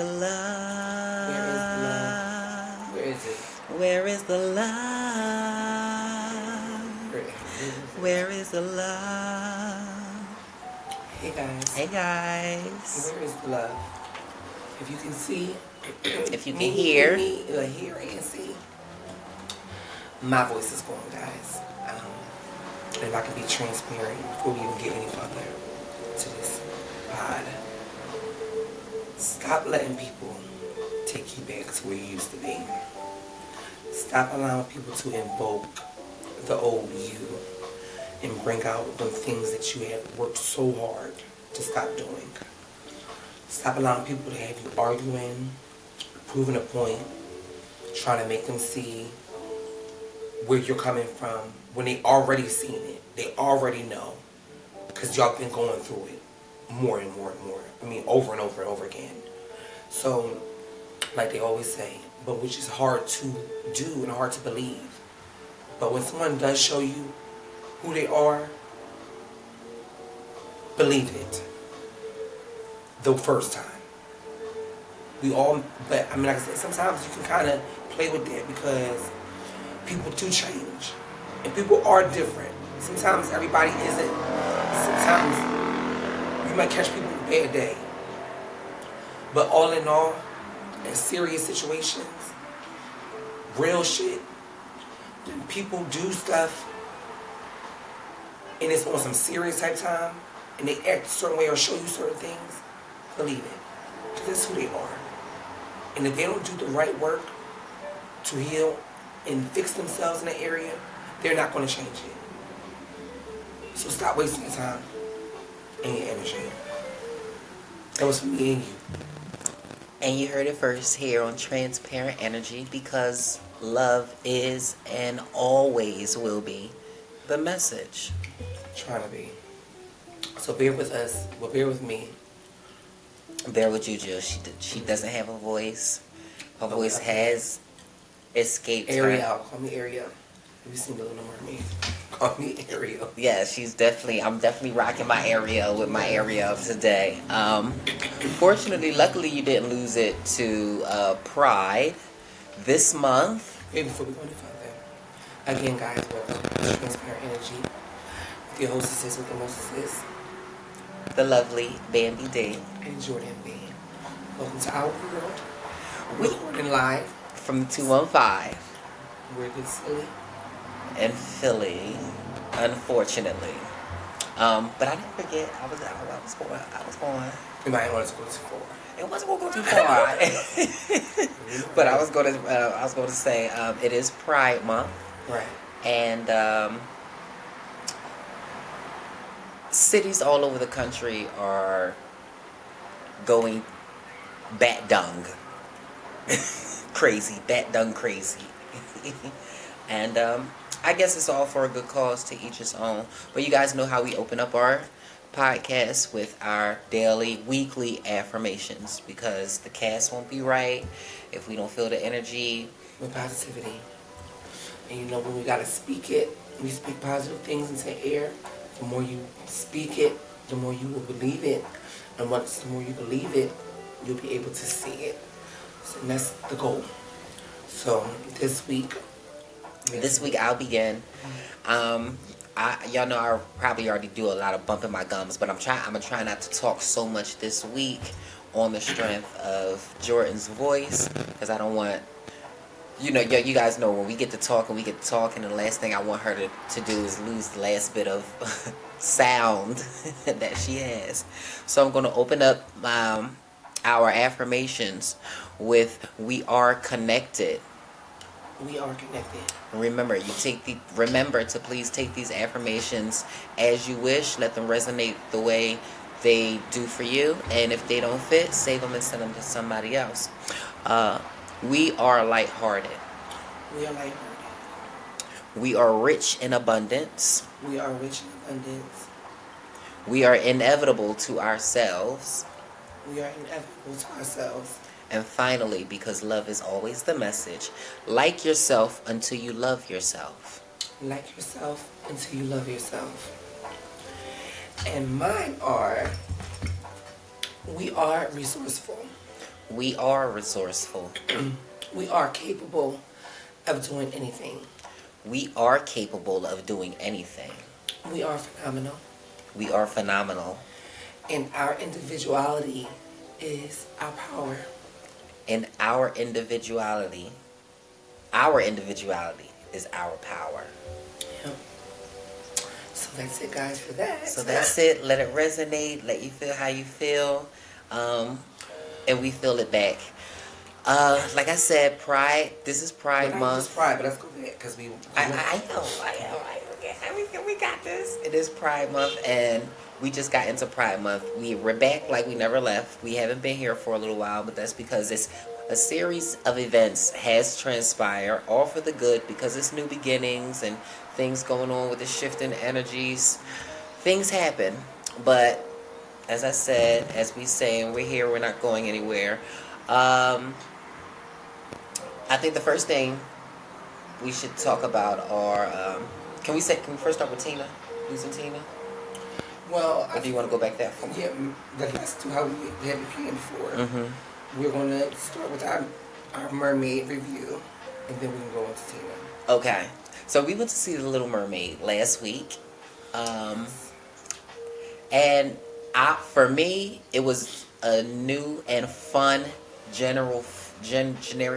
the love? Where is the love? Where is it? Where is the love? Where is the love? Hey guys. Hey guys. Where is the love? If you can see, if you can hear and see, my voice is going, guys. And if I can be transparent before we even get any further to this pod, stop letting people take you back to where you used to be. Stop allowing people to invoke the old you and bring out the things that you have worked so hard to stop doing. Stop allowing people to have you arguing, proving a point, trying to make them see where you're coming from when they already seen it. They already know, because y'all been going through it more and more and more. I mean, over and over and over again. So, like they always say, but which is hard to do and hard to believe. But when someone does show you who they are, believe it. The first time. We all, but I mean, like I said, sometimes you can kind of play with that because people do change. And people are different. Sometimes everybody isn't. Sometimes you might catch people on a bad day. But all in all, in serious situations, real shit, when people do stuff and it's on some serious type time and they act a certain way or show you certain things, believe it. Because that's who they are. And if they don't do the right work to heal and fix themselves in that area, they're not going to change it. So stop wasting your time and your energy. That was for me and you. And you heard it first here on Transparent Energy, because love is and always will be the message. Trying to be. So bear with us. Well, bear with me. Bear with you, Jill. She doesn't have a voice. Her voice has escaped Ariel. her. Call me Ariel. Have you seen the Little Mermaid? Call me Ariel. Yeah, I'm definitely rocking my Ariel with my Ariel today. Fortunately, luckily you didn't lose it to Pride this month. Hey, before we go any further, again, guys, welcome to Transparent Energy with your hostesses with the Mostesses, The lovely Bambi D. and Jordan B. Welcome to our world. We're recording live From 215 We're good silly. in Philly, unfortunately. But I didn't forget. I was going. You might want to go too far. It wasn't going to go too far. But I was going to say it is Pride Month. Right. And cities all over the country are going bat dung crazy, and I guess it's all for a good cause, to each his own. But you guys know how we open up our podcast with our weekly affirmations, because the cast won't be right if we don't feel the energy with positivity. And you know, when we gotta speak it, we speak positive things into the air. The more you speak it, the more you will believe it. And once the more you believe it, you'll be able to see it. So that's the goal. So this week I'll begin. Y'all know I probably already do a lot of bumping my gums, but I'm gonna try not to talk so much this week on the strength of Jordan's voice, because I don't want, you guys know when we get to talking, and the last thing I want her to do is lose the last bit of sound that she has. So I'm gonna open up our affirmations with "We are connected." We are connected. Remember to please take these affirmations as you wish. Let them resonate the way they do for you. And if they don't fit, save them and send them to somebody else. We are lighthearted. We are lighthearted. We are rich in abundance. We are rich in abundance. We are inevitable to ourselves. We are inevitable to ourselves. And finally, because love is always the message, like yourself until you love yourself. Like yourself until you love yourself. And mine are, we are resourceful. We are resourceful. We are capable of doing anything. We are capable of doing anything. We are phenomenal. We are phenomenal. And our individuality is our power. And our individuality is our power. Yeah. So that's it, guys, for that. So that's it. Let it resonate. Let you feel how you feel. And we feel it back. Like I said, Pride. This is Pride Month. Just Pride, but let's go back because we. I know. We got this. It is Pride Month, and we just got into Pride Month. We're back like we never left. We haven't been here for a little while, but that's because it's a series of events has transpired, all for the good, because it's new beginnings and things going on with the shifting energies. Things happen, but as I said, as we say, and we're here, we're not going anywhere. I think the first thing we should talk about are, can we first start with Tina? Using Tina? Well, Or do you want to go back that far? Yeah, let's do how we had it planned before. Mm-hmm. We're going to start with our mermaid review, and then we can go into Tina. Okay. So we went to see The Little Mermaid last week. And for me, it was a new and fun, generic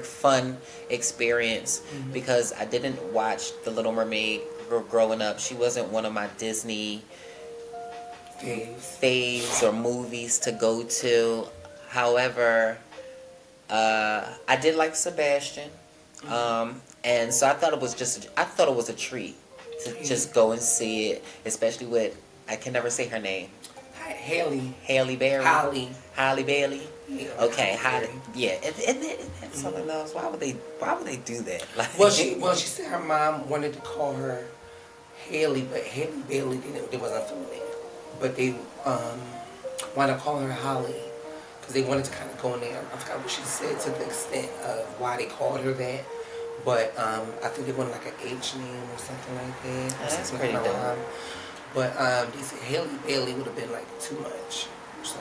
fun experience because I didn't watch The Little Mermaid growing up. She wasn't one of my Disney faves or movies to go to. However, I did like Sebastian, and so I thought it was a treat to just go and see it, especially with, I can never say her name. Halle Berry. Halle Bailey. Yeah, okay, Halle. Yeah, it's something else. Why would they do that? Like, well, she said her mom wanted to call her Haley, but Halle Bailey they wasn't feeling it. But they wound up calling her Holly because they wanted to kind of go in there. I forgot what she said to the extent of why they called her that. But I think they wanted like an H name or something like that. That's pretty dope. But they said Halle Bailey would have been like too much. So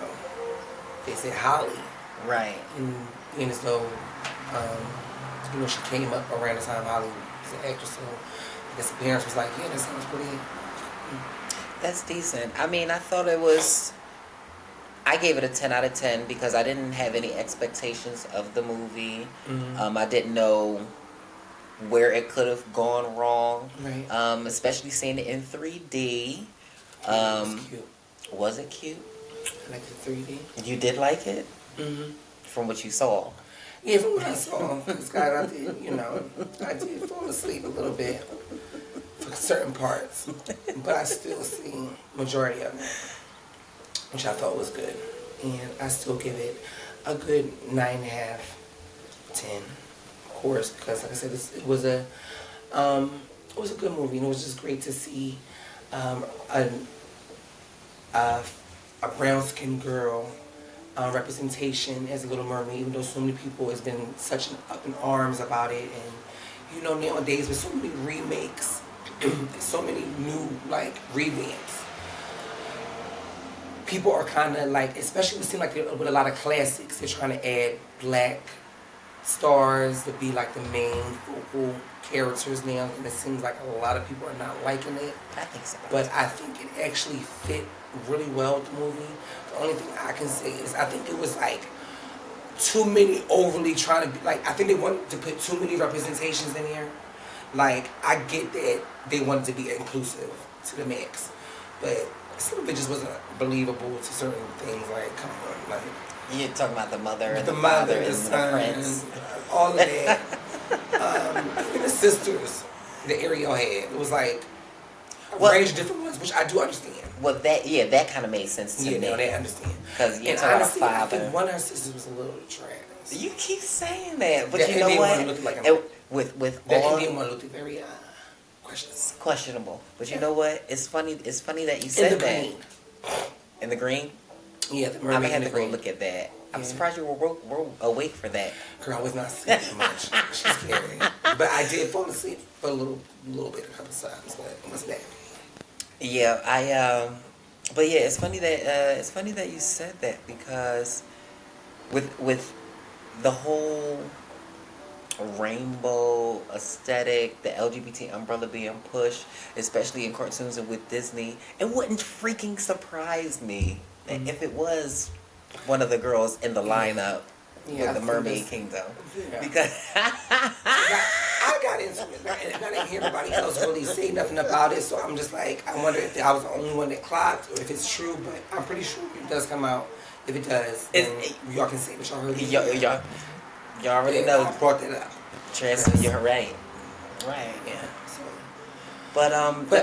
they said Holly. Right. And being as though, she came up around the time Holly was an actress. So I guess the parents was like, yeah, that sounds pretty. That's decent. I mean, I gave it a 10 out of 10 because I didn't have any expectations of the movie. I didn't know where it could have gone wrong. Right. Especially seeing it in 3D. It was cute. Was it cute? I liked the 3D. You did like it? From what you saw? Yeah, from what I saw. Because I did fall asleep a little bit for certain parts. But I still see majority of it, which I thought was good. And I still give it a good 9.5, 10. Of course, because like I said, it was a good movie, and it was just great to see a brown-skinned girl representation as a Little Mermaid, even though so many people has been such up in arms about it. And nowadays with so many remakes, so many new revamps, people are kind of especially it seems like with a lot of classics, they're trying to add black stars to be the main focal characters now, and it seems like a lot of people are not liking it. I think so. But I think it actually fit really well with the movie. The only thing I can say is I think it was too many overly trying to be I think they wanted to put too many representations in here. I get that they wanted to be inclusive to the max, but some of it just wasn't believable to certain things. Come on, You're talking about the mother and the father the and son, the prince. all of that. Even the sisters that Ariel had, it was a range of different ones, which I do understand. Well, that kind of made sense to me. Yeah, I understand. Because you're talking about a father. I think one of her sisters was a little trash. You keep saying that, but that you know Indian what? With that all Indian one looked very questionable. But you know what? It's funny that you said that. Green. In the green? Yeah, the I'm mermaid. gonna have to go look at that. I'm surprised you were awake for that. Girl, I was not sleeping much. She's scary. But I did fall asleep for a little bit, a couple of times, but it was bad. Yeah, but yeah, it's funny that you said that because with the whole rainbow aesthetic, the LGBT umbrella being pushed, especially in cartoons and with Disney, it wouldn't freaking surprise me if it was one of the girls in the lineup with the Mermaid Kingdom. Yeah. Because I got into it, and I didn't hear anybody else really say nothing about it, so I'm just like, I wonder if I was the only one that clocked, or if it's true, but I'm pretty sure it does come out. If it does, then y'all can say what y'all heard. Y'all already know. I brought that up. You're right. Right. Yeah. So. But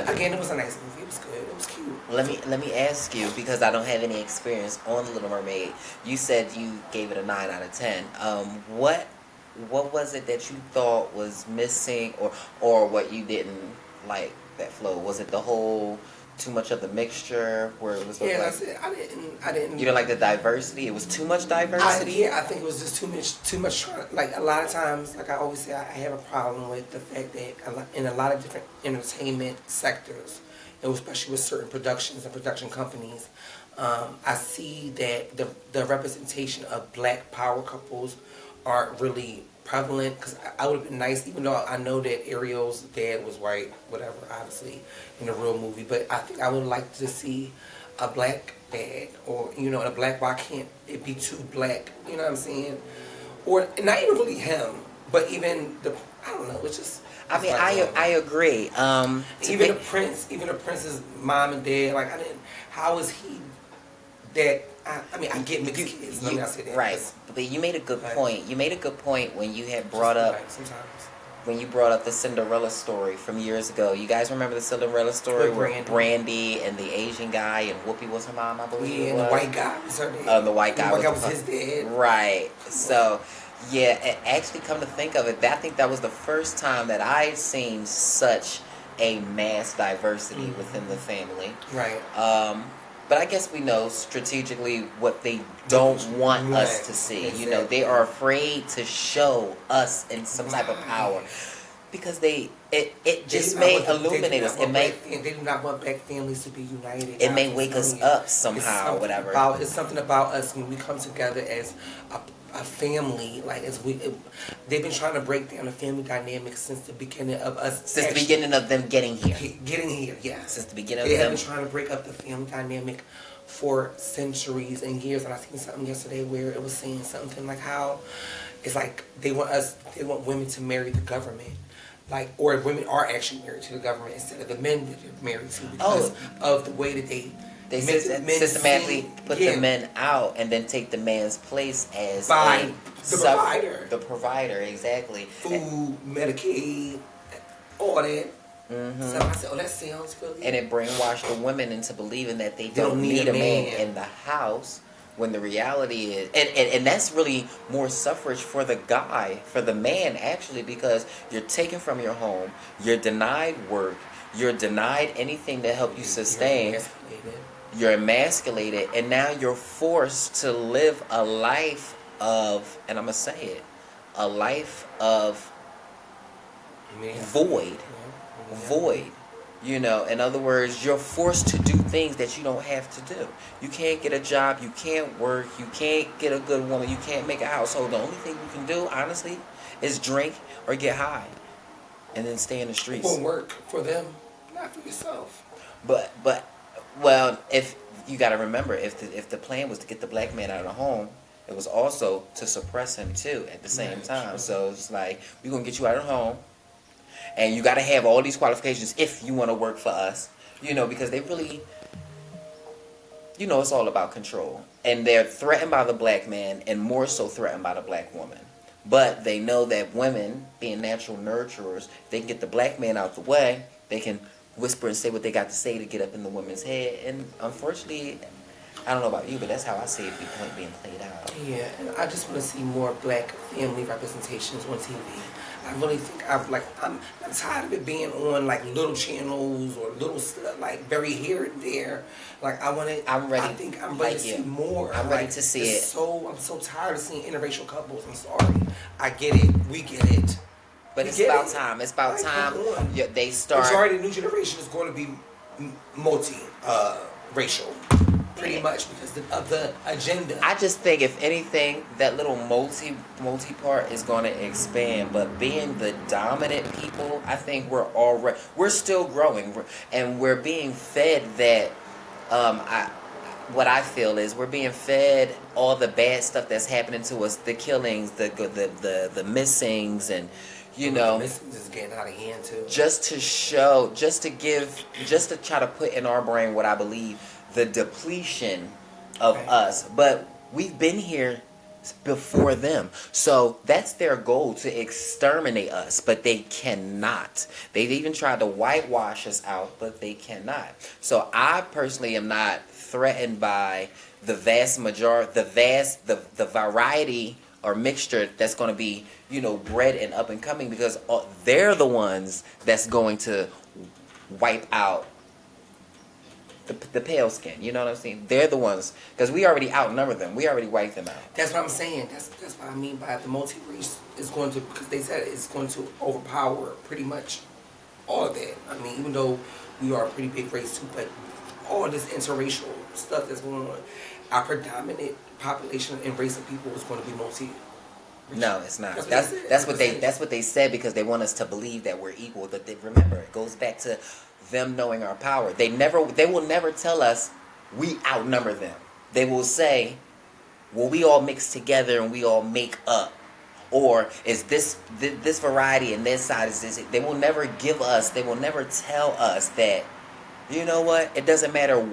again, it was a nice movie. It was good. It was cute. Let me ask you, because I don't have any experience on The Little Mermaid. You said you gave it a 9 out of 10. What was it that you thought was missing, or what you didn't like that flow? Was it the whole too much of the mixture where it was? Yeah, that's it. I didn't. You didn't like the diversity? It was too much diversity. I think it was just too much. Like a lot of times, like I always say, I have a problem with the fact that in a lot of different entertainment sectors, and especially with certain productions and production companies, I see that the representation of black power couples aren't really prevalent, because I would have been nice, even though I know that Ariel's dad was white, whatever, obviously, in the real movie, but I think I would like to see a black dad, or, a black, why can't it be too black, you know what I'm saying? Or, not even really him, but even I don't know, it's just... I mean, I agree. Even the prince's mom and dad, like, how is he that... I mean, I get mixed kids. Let me not say that. Right, but you made a good point. You made a good point when you had brought up when you brought up the Cinderella story from years ago. You guys remember the Cinderella story where Brandy and the Asian guy and Whoopi was her mom, I believe. Yeah, and the white guy was her dad. The white guy was his dad. Right. So, yeah, actually, come to think of it, I think that was the first time that I'd seen such a mass diversity within the family. Right. But I guess we know strategically what they don't want us to see. Exactly. They are afraid to show us in some type of power, because it just may illuminate us. They do not want black families to be united. It may wake us up somehow, whatever. It's something about us when we come together as a family. Like they've been trying to break down the family dynamics since the beginning of us. Since the beginning of them getting here. Yeah. Since the beginning of them. They have been trying to break up the family dynamic for centuries and years. And I seen something yesterday where it was saying something like how it's like they want women to marry the government. Like, or women are actually married to the government instead of the men that they're married to, because of the way that they systematically put the men out and then take the man's place as the provider. The provider, exactly. Food, Medicaid, all that. Mm-hmm. So I said, that sounds really... And it brainwashed the women into believing that they don't need a man in the house, when the reality is... And that's really more suffrage for the guy, for the man, actually, because you're taken from your home, you're denied work, you're denied anything to help you sustain. You're emasculated, and now you're forced to live a life of, and I'm going to say it, a life of void. In other words, you're forced to do things that you don't have to do. You can't get a job, you can't work, you can't get a good woman, you can't make a household. The only thing you can do, honestly, is drink or get high, and then stay in the streets. It won't work for them, not for yourself. Well, if you got to remember, if the plan was to get the black man out of the home, it was also to suppress him too at the same time. Sure. So it's like, we're gonna get you out of the home, and you got to have all these qualifications if you want to work for us. Because they really, it's all about control, and they're threatened by the black man, and more so threatened by the black woman. But they know that women, being natural nurturers, they can get the black man out the way. They can whisper and say what they got to say to get up in the woman's head, and unfortunately, I don't know about you, but that's how I see it being played out. Yeah, and I just want to see more black family representations on TV. I really think I'm tired of it being on like little channels or little stuff, like very here and there. Like I'm ready to see more. I'm ready to see it. I'm so tired of seeing interracial couples. I'm sorry. I get it. We get it. But it's about time. It's about time. They start. Majority of the new generation is going to be multi-racial. pretty much because of the agenda. I just think if anything, that little multi part is going to expand. But being the dominant people, I think we're still growing, and we're being fed that. What I feel is we're being fed all the bad stuff that's happening to us, the killings, the missings, and Missings is getting out of hand too. just to try to put in our brain what I believe the depletion of us. But we've been here before them. So that's their goal, to exterminate us, but they cannot. They've even tried to whitewash us out, but they cannot. So I personally am not threatened by the vast majority, the variety or mixture that's going to be, bred and up and coming, because they're the ones that's going to wipe out the pale skin. You know what I'm saying? They're the ones, because we already outnumber them. We already wiped them out. That's what I'm saying. That's what I mean by the multi-race is going to, because they said it's going to overpower pretty much all of that. I mean, even though we are a pretty big race too, but all this interracial stuff that's going on, our predominant population and race of people is going to be multi. No, it's not. That's what they said, because they want us to believe that we're equal. That remember, it goes back to them knowing our power. They will never tell us we outnumber them. They will say, well, we all mix together and we all make up. Or is this variety and this side is this. They will never tell us that, you know what, it doesn't matter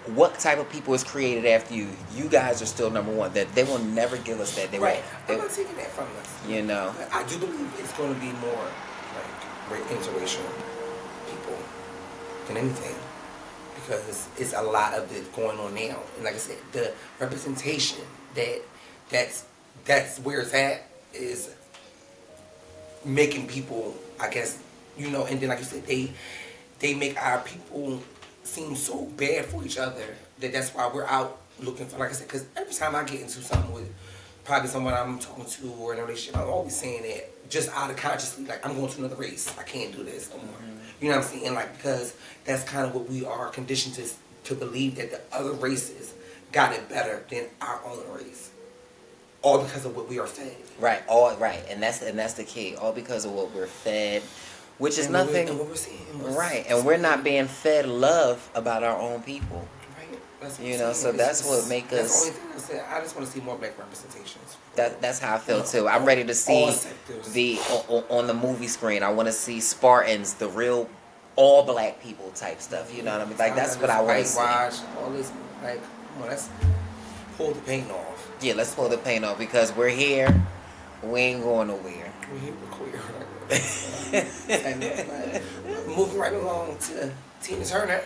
what type of people is created after you. You guys are still number one. That they will never give us that. I'm not taking that from us. But I do believe it's going to be more like interracial people than anything, because it's a lot of it going on now. And like I said, the representation that's where it's at is making people, I guess, and then like you said, they make our people seem so bad for each other that's why we're out looking for, like I said, because every time I get into something with probably someone I'm talking to or in a relationship, I'm always saying that just out of consciously, like, I'm going to another race. I can't do this no more. You know what I'm saying? Like, because that's kind of what we are conditioned to believe, that the other races got it better than our own race. All because of what we are fed. Right, and that's the key. All because of what we're fed. Which is nothing. And what we're seeing. Right, and we're not being fed love about our own people. Right. That's what so that's what make us. That's the only thing I said. I just want to see more black representations. That's how I feel too. I'm ready to see on the movie screen. I want to see Spartans, the real all black people type stuff. You know what I mean? Like, that's what I want to see. All this, like, come on, let's pull the paint off. Yeah, let's pull the paint off, because we're here. We ain't going nowhere. We're here. We're queer. Moving right along to Tina Turner.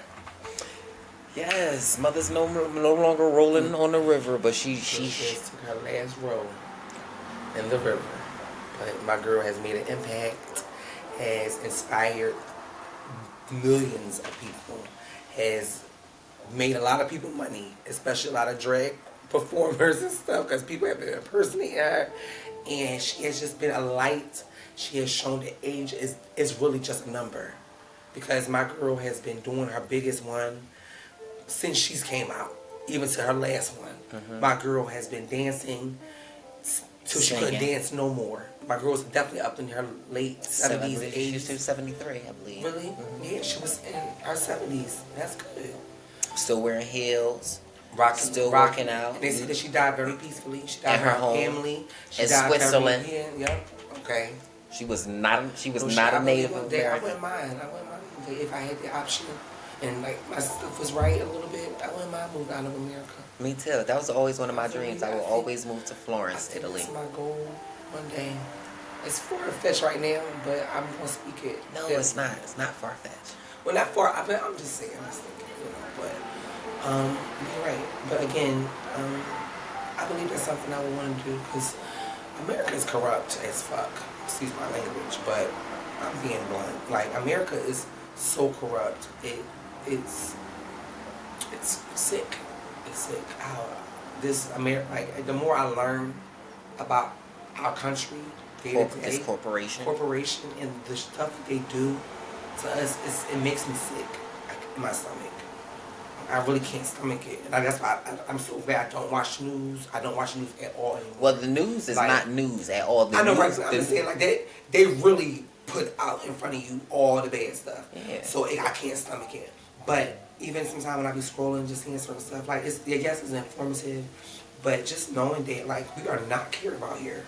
Yes, mother's no longer rolling on the river, but she just took her last roll in the river. But my girl has made an impact, has inspired millions of people, has made a lot of people money, especially a lot of drag performers and stuff, because people have been impersonating her, and she has just been a light. She has shown that age is really just a number, because my girl has been doing her biggest one since she's came out, even to her last one. Mm-hmm. My girl has been dancing till she couldn't dance no more. My girl's definitely up in her late 70s, 80s. She's 73, I believe. Really? Mm-hmm. Yeah, she was in her 70s. That's good. Still wearing heels. Still rocking out. And they said that she died very peacefully. She died in her home, family. She in died Switzerland. Yep. Okay. She was not a Native American. I wouldn't mind. If I had the option and like my stuff was right a little bit, I wouldn't mind moving out of America. Me too. That was always one of my dreams. I will always move to Florence, Italy. That's my goal one day. It's far-fetched right now, but I'm gonna speak it. No, it's not. It's not far-fetched. Well, not far. I'm just saying. I'm just thinking, but you're right. But again, I believe that's something I would want to do, because America is corrupt as fuck. Excuse my language, but I'm being blunt. Like, America is so corrupt. It's sick. It's sick. Like, the more I learn about our country, It's corporation, and the stuff that they do to us, it makes me sick, like, in my stomach. I really can't stomach it. And that's why I'm so bad. I don't watch news. I don't watch news at all anymore. Well, the news is Like, not news at all. I know, right? So I'm saying, like, they really put out in front of you all the bad stuff. Yeah. So I can't stomach it. But even sometimes when I be scrolling, just seeing certain stuff, like, yes, it's informative, but just knowing that, like, we are not cared about here.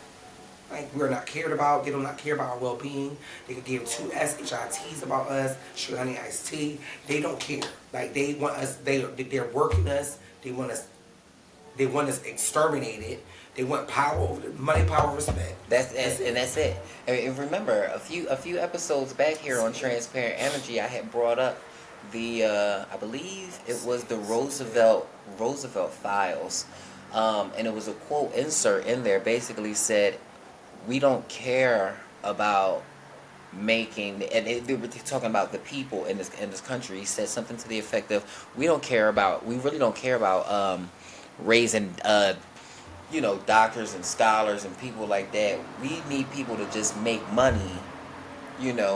Like, we're not cared about. They do not care about our well-being. They could give 2 SHITs about us, sugar honey iced tea. They don't care. Like, they want us. They're working us. They want us exterminated. They want power over money, power, respect. That's it. And remember, a few episodes back here on Transparent Energy, I had brought up the I believe it was the Roosevelt files, and it was a quote insert in there. Basically said, "We don't care about making," and they were talking about the people in this country. He said something to the effect of, we really don't care about raising doctors and scholars and people like that. We need people to just make money,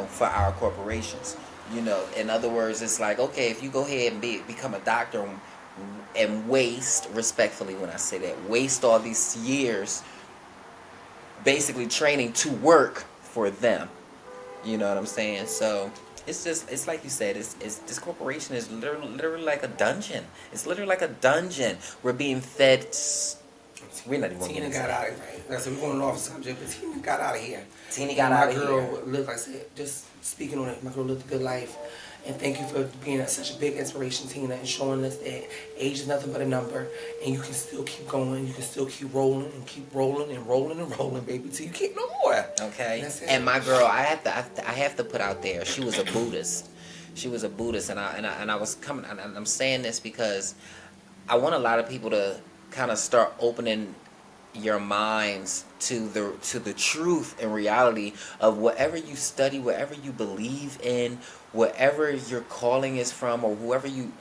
for our corporations. In other words, it's like, okay, if you go ahead and become a doctor and waste, respectfully when I say that, waste all these years basically training to work for them. You know what I'm saying? So it's like you said, this corporation is literally like a dungeon. It's literally like a dungeon. We're being fed. We're not even Tina got out of here. Right? So we're going off subject, but Tina got out of here. Tina got out of here. My girl lived, like I said, just speaking on it, my girl lived a good life. And thank you for being such a big inspiration, Tina, and showing us that age is nothing but a number, and you can still keep going, you can still keep rolling and keep rolling and rolling and rolling, baby, till you can't no more. Okay. And my girl, I have to put out there, she was a Buddhist. She was a Buddhist, and I was coming, and I'm saying this because I want a lot of people to kind of start opening your minds to the truth and reality of whatever you study, whatever you believe in, whatever your calling is from, or whoever you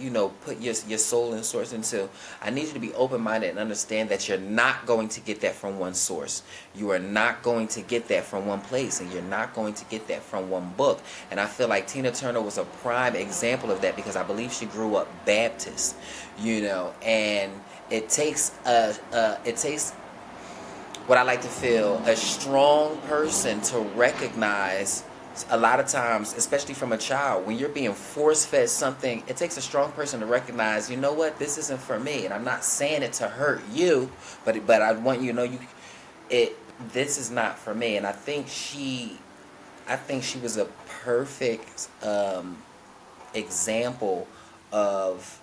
put your soul and source into. I need you to be open-minded and understand that you're not going to get that from one source. You are not going to get that from one place, and you're not going to get that from one book. And I feel like Tina Turner was a prime example of that, because I believe she grew up Baptist, and it takes what I like to feel, a strong person to recognize. A lot of times, especially from a child, when you're being force-fed something, it takes a strong person to recognize, you know what, this isn't for me. And I'm not saying it to hurt you, but I want you to know this is not for me. And I think she was a perfect example of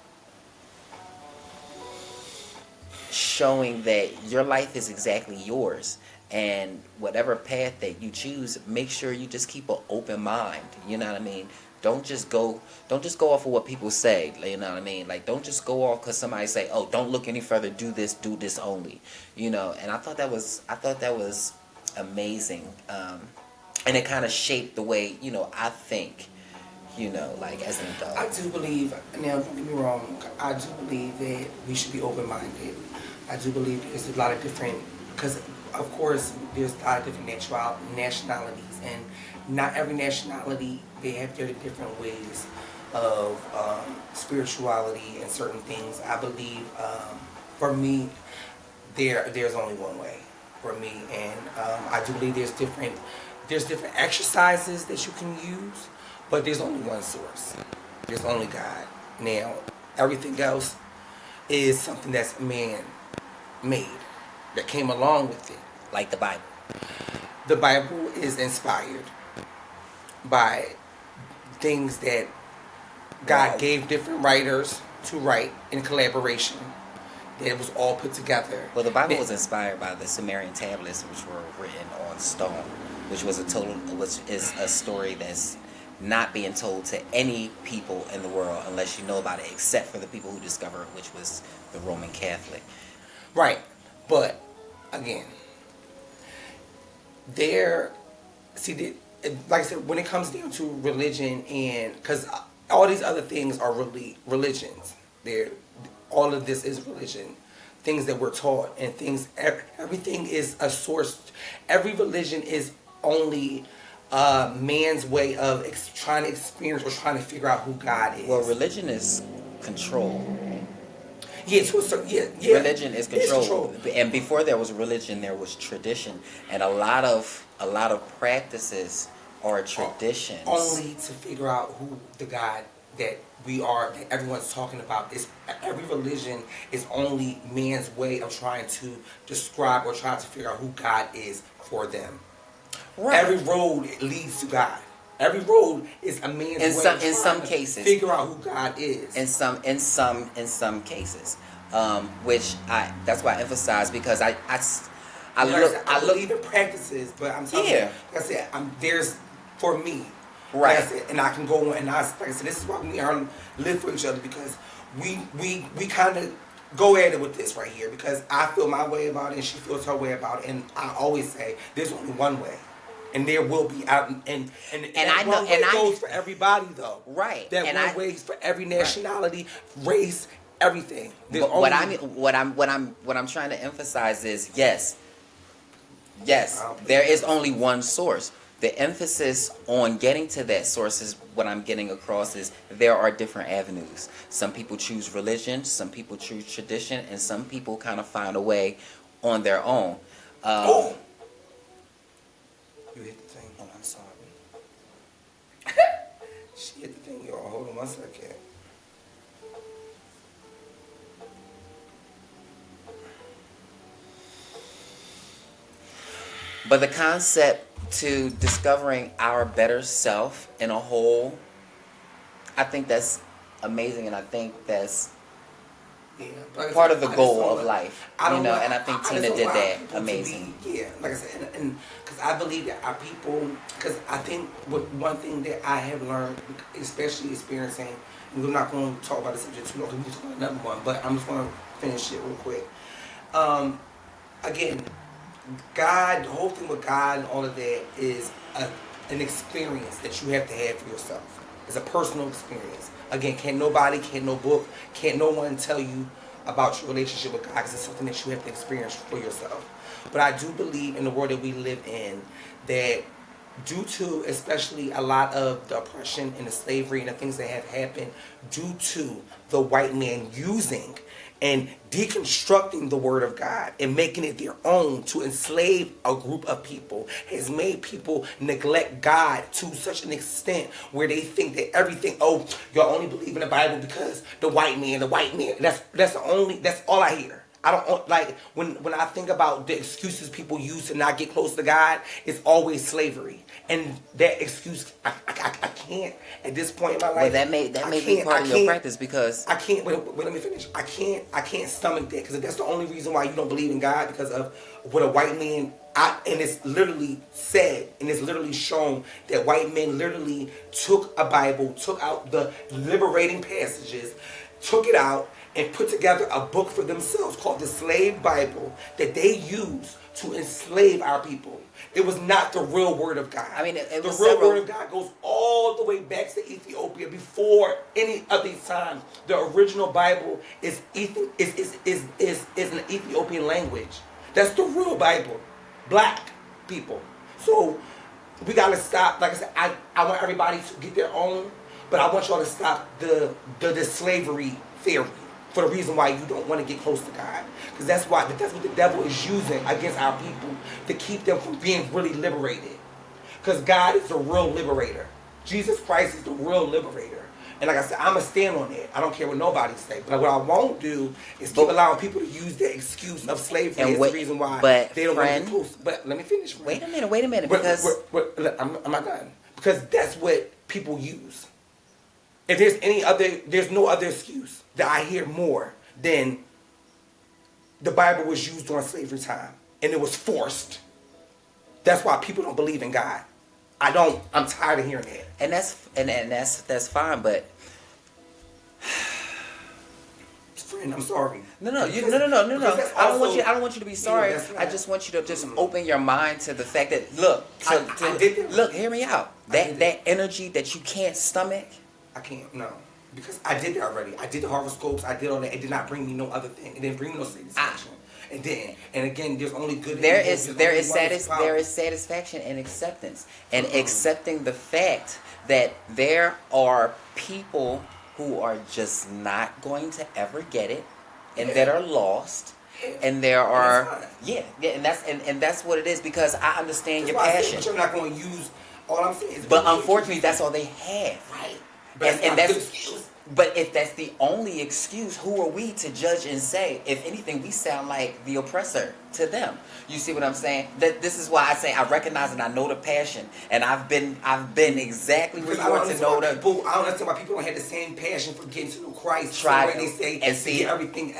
showing that your life is exactly yours, and whatever path that you choose, make sure you just keep an open mind. You know what I mean? Don't just go off of what people say. You know what I mean? Like, don't just go off because somebody say, oh, don't look any further, do this only. And I thought that was amazing, and it kind of shaped the way I think. Like as an adult. I do believe, now don't get me wrong, I do believe that we should be open-minded. I do believe there's a lot of different, because of course there's a lot of different nationalities, and not every nationality, they have their different ways of spirituality and certain things. I believe, for me, there's only one way for me, and I do believe there's different exercises that you can use. But there's only one source. There's only God. Now, everything else is something that's man-made, that came along with it. Like the Bible. The Bible is inspired by things that God gave different writers to write in collaboration. That it was all put together. Well, the Bible was inspired by the Sumerian tablets, which were written on stone, which is a story that's not being told to any people in the world unless you know about it, except for the people who discovered it, which was the Roman Catholic. Right. But, again, like I said, when it comes down to religion, and because all these other things are really religions. All of this is religion. Things that we're taught, and everything is a source. Every religion is only man's way of trying to experience or trying to figure out who God is. Well, religion is control. Yeah, to a certain, yeah. Religion is control. And before there was religion, there was tradition, and a lot of practices are traditions. Only to figure out who the God that we are, that everyone's talking about. Is every religion is only man's way of trying to describe or trying to figure out who God is for them. Right. Every road leads to God. Every road is a man's way in some cases figure out who God is. In some cases, which that's why I emphasize, because I believe in practices, but I'm telling you, like I said, there's for me, right? Like I said, and I can go on, and like I said, this is why we are live for each other, because we kind of go at it with this right here, because I feel my way about it and she feels her way about it, and I always say there's only one way. And there will be and I know, and I goes for everybody though. Right. That one way is for every nationality, race, everything. But what I'm trying to emphasize is yes, there is only one source. The emphasis on getting to that source is what I'm getting across is there are different avenues. Some people choose religion, some people choose tradition, and some people kind of find a way on their own. You hit the thing. Oh, I'm sorry. She hit the thing, y'all. Hold on 1 second. But the concept to discovering our better self in a whole, I think that's amazing, and I think that's part of the goal of life, and I think Tina did that amazing. Like I said, and because I believe that our people, because I think one thing that I have learned, especially experiencing, and we're not going to talk about the subject too long, because we're talking about another one, but I'm just going to finish it real quick. Again, God, the whole thing with God and all of that is an experience that you have to have for yourself. It's a personal experience. Again, can't no book, can't no one tell you about your relationship with God, because it's something that you have to experience for yourself. But I do believe in the world that we live in that due to especially a lot of the oppression and the slavery and the things that have happened due to the white man using and deconstructing the word of God and making it their own to enslave a group of people has made people neglect God to such an extent where they think that everything, y'all only believe in the Bible because the white man, that's all I hear. I don't like when I think about the excuses people use to not get close to God, it's always slavery. And that excuse, I can't at this point in my life. Well, that may be part of your practice, because I can't. Wait, let me finish. I can't stomach that, because that's the only reason why you don't believe in God, because of what a white man. And it's literally said, and it's literally shown that white men literally took a Bible, took out the liberating passages, took it out, and put together a book for themselves called the Slave Bible that they used to enslave our people. It was not the real word of God. I mean, the real word of God goes all the way back to Ethiopia before any of these times. The original Bible is an Ethiopian language. That's the real Bible. Black people. So we gotta stop. Like I said, I want everybody to get their own, but I want y'all to stop the slavery theory for the reason why you don't want to get close to God. Because that's what the devil is using against our people to keep them from being really liberated. Because God is the real liberator. Jesus Christ is the real liberator. And like I said, I'm going to stand on that. I don't care what nobody say. But what I won't do is keep allowing people to use the excuse of slavery as the reason why they don't want to get close. But let me finish. Wait a minute. Because I'm not done. Because that's what people use. If there's no other excuse that I hear more than the Bible was used during slavery time and it was forced. That's why people don't believe in God. I'm tired of hearing that. And that's fine, but friend, I'm sorry. No. I don't want you to be sorry. I just want you to just open your mind to the fact that look, hear me out. That energy that you can't stomach. I can't, no. Because I did that already. I did the horoscopes. I did all that. It did not bring me no other thing. It didn't bring me no satisfaction. And again, there's only good. There is satisfaction and acceptance, and accepting the fact that there are people who are just not going to ever get it, and that are lost. And there are and that's what it is, because I understand your passion. But you're not going to use. All I'm saying is, but unfortunately, that's all they have. Right. And that's. But if that's the only excuse, who are we to judge and say? If anything, we sound like the oppressor to them. You see what I'm saying? That this is why I say I recognize and I know the passion, and I've been exactly where you are to know that. I don't understand why people don't have the same passion for getting to know Christ. Try the way they say and see to get everything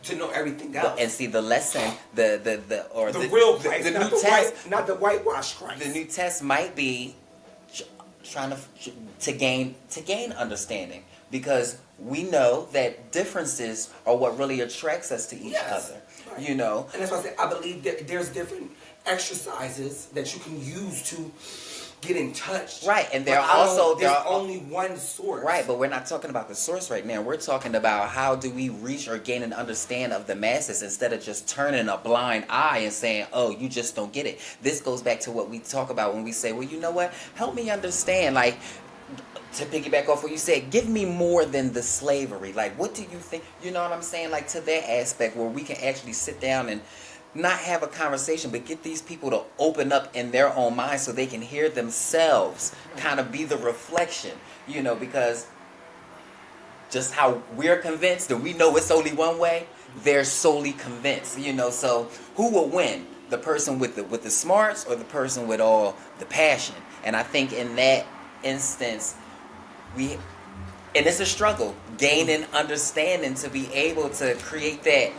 to know everything else. And see the lesson, the real Christ, the not new test, not the whitewashed Christ. The new test might be trying to gain understanding. Because we know that differences are what really attracts us to each other. Right. You know? And that's why I say I believe that there's different exercises that you can use to get in touch. Right, and there's only one source. Right, but we're not talking about the source right now. We're talking about how do we reach or gain an understand of the masses instead of just turning a blind eye and saying, oh, you just don't get it. This goes back to what we talk about when we say, well, you know what? Help me understand. Like, to piggyback off what you said, give me more than the slavery. Like, what do you think? You know what I'm saying? Like, to that aspect where we can actually sit down and not have a conversation, but get these people to open up in their own minds so they can hear themselves kind of be the reflection, you know, because just how we're convinced that we know it's only one way, they're solely convinced, you know. So who will win? The person with the smarts or the person with all the passion? And I think in that instance, and it's a struggle, gaining understanding to be able to create that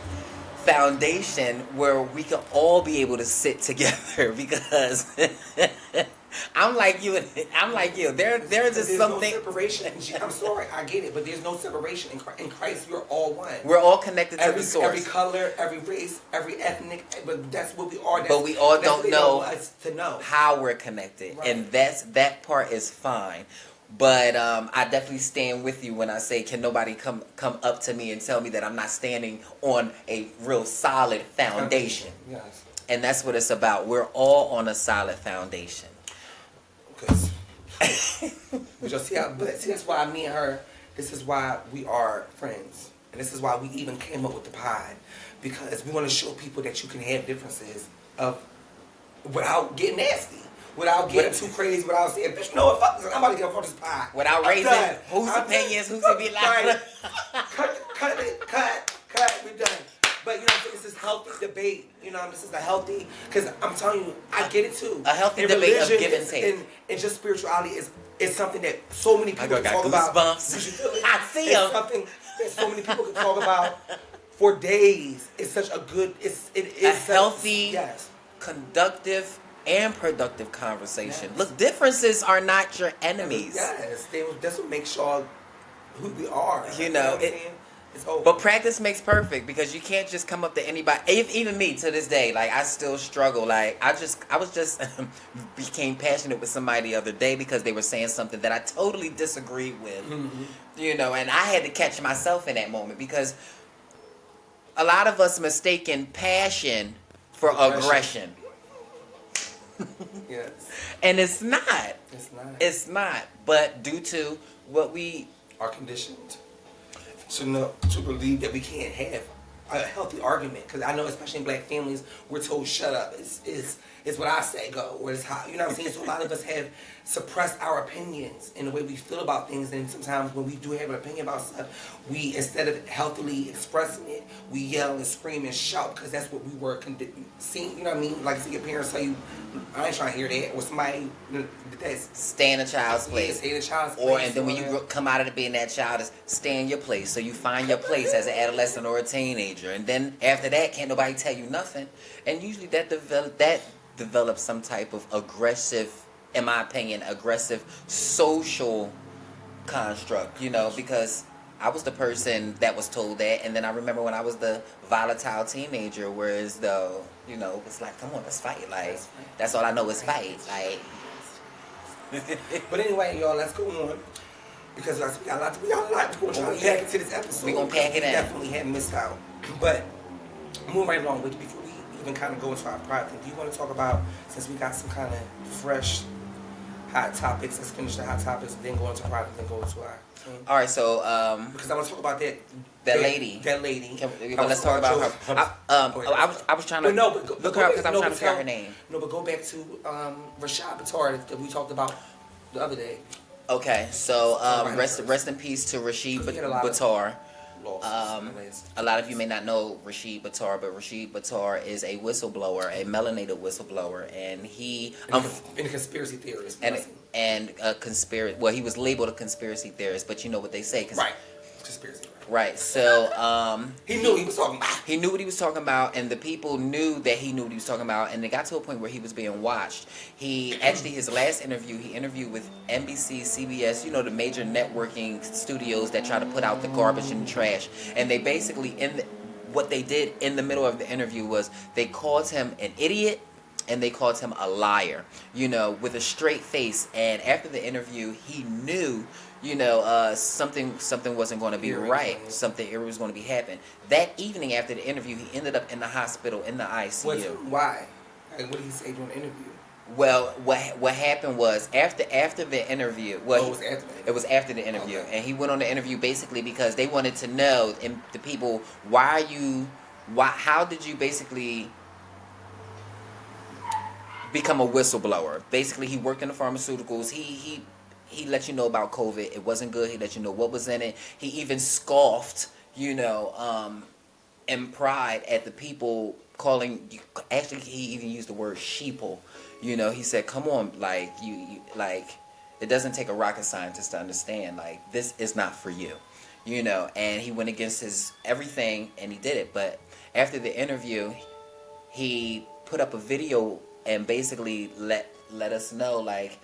foundation where we can all be able to sit together, because I'm like you. There's just something. No separation. I'm sorry, I get it, but there's no separation in Christ. You're all one. We're all connected to the source. Every color, every race, every ethnic, but that's what we are. But we all don't know know how we're connected, right. And that part is fine. But I definitely stand with you when I say, can nobody come up to me and tell me that I'm not standing on a real solid foundation? Yes. And that's what it's about. We're all on a solid foundation. Because that's why me and her, this is why we are friends. And this is why we even came up with the pod. Because we want to show people that you can have differences without getting nasty. Without getting too crazy, without saying, bitch, you know what, fuck this, I'm about to get off this pie. Without raising whose opinions, who's to be loud. Cut, we're done. But, you know, this is healthy debate. You know, this is a healthy, because I'm telling you, I get it too. A healthy debate of give and take. And just spirituality is something that so many people can talk about. Goosebumps. I see them. It's something that so many people can talk about for days. It's such a good, it is healthy, yes, conductive, and productive conversation. Yes. Look, differences are not your enemies. Yes, that's what makes y'all who we are. You know, it's over. But practice makes perfect, because you can't just come up to anybody. Even me to this day, like, I still struggle. Like, I was just became passionate with somebody the other day because they were saying something that I totally disagreed with. Mm-hmm. You know, and I had to catch myself in that moment, because a lot of us mistaken passion for aggression. Yes. And it's not. It's not. It's not. But due to what we are conditioned to believe that we can't have a healthy argument. Because I know, especially in black families, we're told shut up. It's what I say go. Or it's how, you know what I'm saying? So a lot of us have suppressed our opinions in the way we feel about things. And sometimes when we do have an opinion about stuff, we, instead of healthily expressing it, we yell and scream and shout, because that's what we were seeing. You know what I mean? Like, see your parents tell you, I ain't trying to hear that. Or somebody that's stay in a child's place. Yeah, stay in a child's place. Or, and then when you come out of being that child, is stay in your place. So you find your place as an adolescent or a teenager. And then after that, can't nobody tell you nothing. And usually that develops some type of aggressive, in my opinion, aggressive social construct, you know, because I was the person that was told that, and then I remember when I was the volatile teenager, whereas though, you know, it's like, come on, let's fight, like, that's all I know is fight, like. But anyway, y'all, let's go on, because we got a lot. We're going to try to pack into this episode. We're going to pack it in. We definitely have missed out, but move right along with it. Before we even kind of go into our pride thing, do you want to talk about, since we got some kind of fresh hot topics. Let's finish the hot topics, then go into product, then go into our. All right, so Because I want to talk about that lady. That lady. Let's talk about her. I was trying to look her up because I was trying to figure out her name. No, but go back to Rashid Buttar that we talked about the other day. Okay, so rest in peace to Rashid Buttar. A lot of you may not know Rashid Buttar, but Rashid Buttar is a whistleblower, a melanated whistleblower, and he and a conspiracy theorist. And a conspiracy. Well, he was labeled a conspiracy theorist, but you know what they say, right? Conspiracy. Right. So he knew what he was talking about. He knew what he was talking about, and the people knew that he knew what he was talking about, and it got to a point where he was being watched. He actually, his last interview, he interviewed with NBC, CBS, you know, the major networking studios that try to put out the garbage and the trash, and they basically what they did in the middle of the interview was they called him an idiot. And they called him a liar, you know, with a straight face. And after the interview, he knew, you know, something wasn't going to be right. Something was going to be happening. That evening after the interview, he ended up in the hospital in the ICU. Why? Like, what did he say during the interview? Well, what happened was after the interview. Well, it was after the interview, okay. And he went on the interview basically because they wanted to know, and the people, how did you basically become a whistleblower? Basically, he worked in the pharmaceuticals. He let you know about COVID. It wasn't good. He let you know what was in it. He even scoffed, you know, in pride at the people calling. Actually, he even used the word sheeple. You know, he said, "Come on, like you like, it doesn't take a rocket scientist to understand. Like, this is not for you." You know, and he went against his everything, and he did it. But after the interview, he put up a video and basically let us know, like,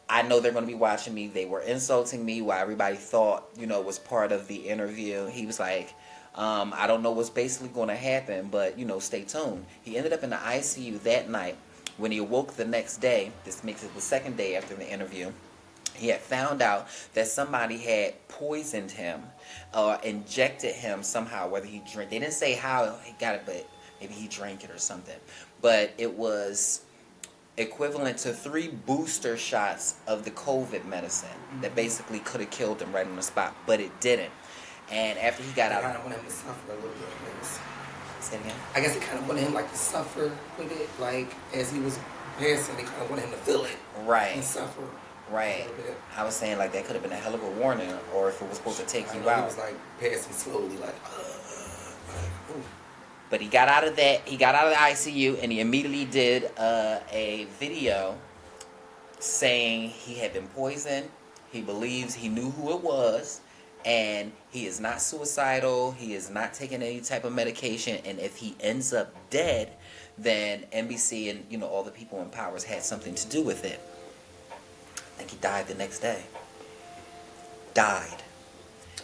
I know they're going to be watching me. They were insulting me while everybody thought, you know, was part of the interview. He was like, I don't know what's basically going to happen, but, you know, stay tuned. He ended up in the ICU that night. When he awoke the next day, this makes it the second day after the interview, he had found out that somebody had poisoned him or injected him somehow, whether he drank. They didn't say how he got it, but maybe he drank it or something. But it was equivalent to 3 booster shots of the COVID medicine that basically could have killed him right on the spot, but it didn't. And after he got out, kind of wanted him to suffer a little bit. Say it again? I guess they kind of wanted him like to suffer with it, like as he was passing, they kind of wanted him to feel it, right, and suffer. Right. I was saying, like, that could have been a hell of a warning, or if it was supposed to take you out. He was like passing slowly, like. But he got out of that. He got out of the ICU, and he immediately did a video saying he had been poisoned. He believes he knew who it was, and he is not suicidal. He is not taking any type of medication. And if he ends up dead, then NBC and, you know, all the people in powers had something to do with it. I think he died the next day. Died.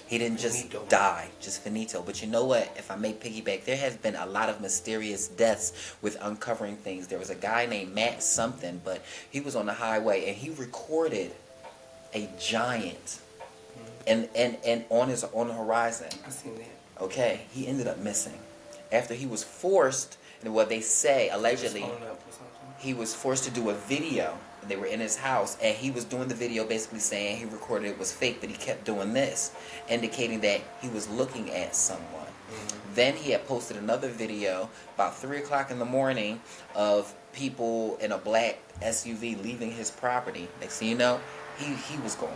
He didn't just die, just finito. But you know what? If I may piggyback, there has been a lot of mysterious deaths with uncovering things. There was a guy named Matt something, but he was on the highway and he recorded a giant and on the horizon. I seen that. Okay, he ended up missing after he was forced. And what they say, allegedly, he was forced to do a video. They were in his house, and he was doing the video basically saying he recorded it was fake, but he kept doing this, indicating that he was looking at someone. Mm-hmm. Then he had posted another video about 3 o'clock in the morning of people in a black SUV leaving his property. Next thing you know, he was gone.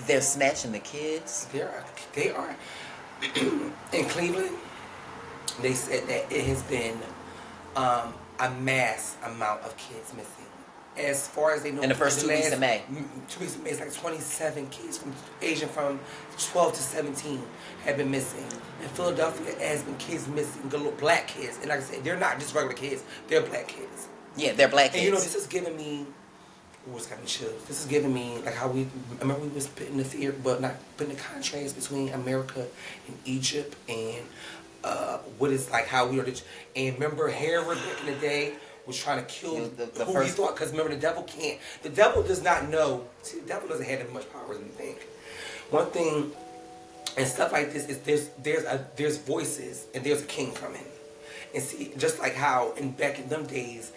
They're snatching the kids. They are. In Cleveland, they said that it has been a mass amount of kids missing. As far as they know, in the first 2 weeks of May. 2 weeks of May, it's like 27 kids aging from 12 to 17 have been missing. In Philadelphia, has been kids missing, black kids. And like I said, they're not just regular kids, they're black kids. Yeah, they're black kids. And you know, this is giving me, it's got me chills. This is giving me, like how we remember we was putting the fear, but not putting the contrast between America and Egypt and what is like how we are. And remember Herod back in the day was trying to kill the who first. He thought, because remember the devil can't. The devil does not know. See, the devil doesn't have as much power as we think. One thing and stuff like this is there's voices and there's a king coming. And see, just like how back in them days,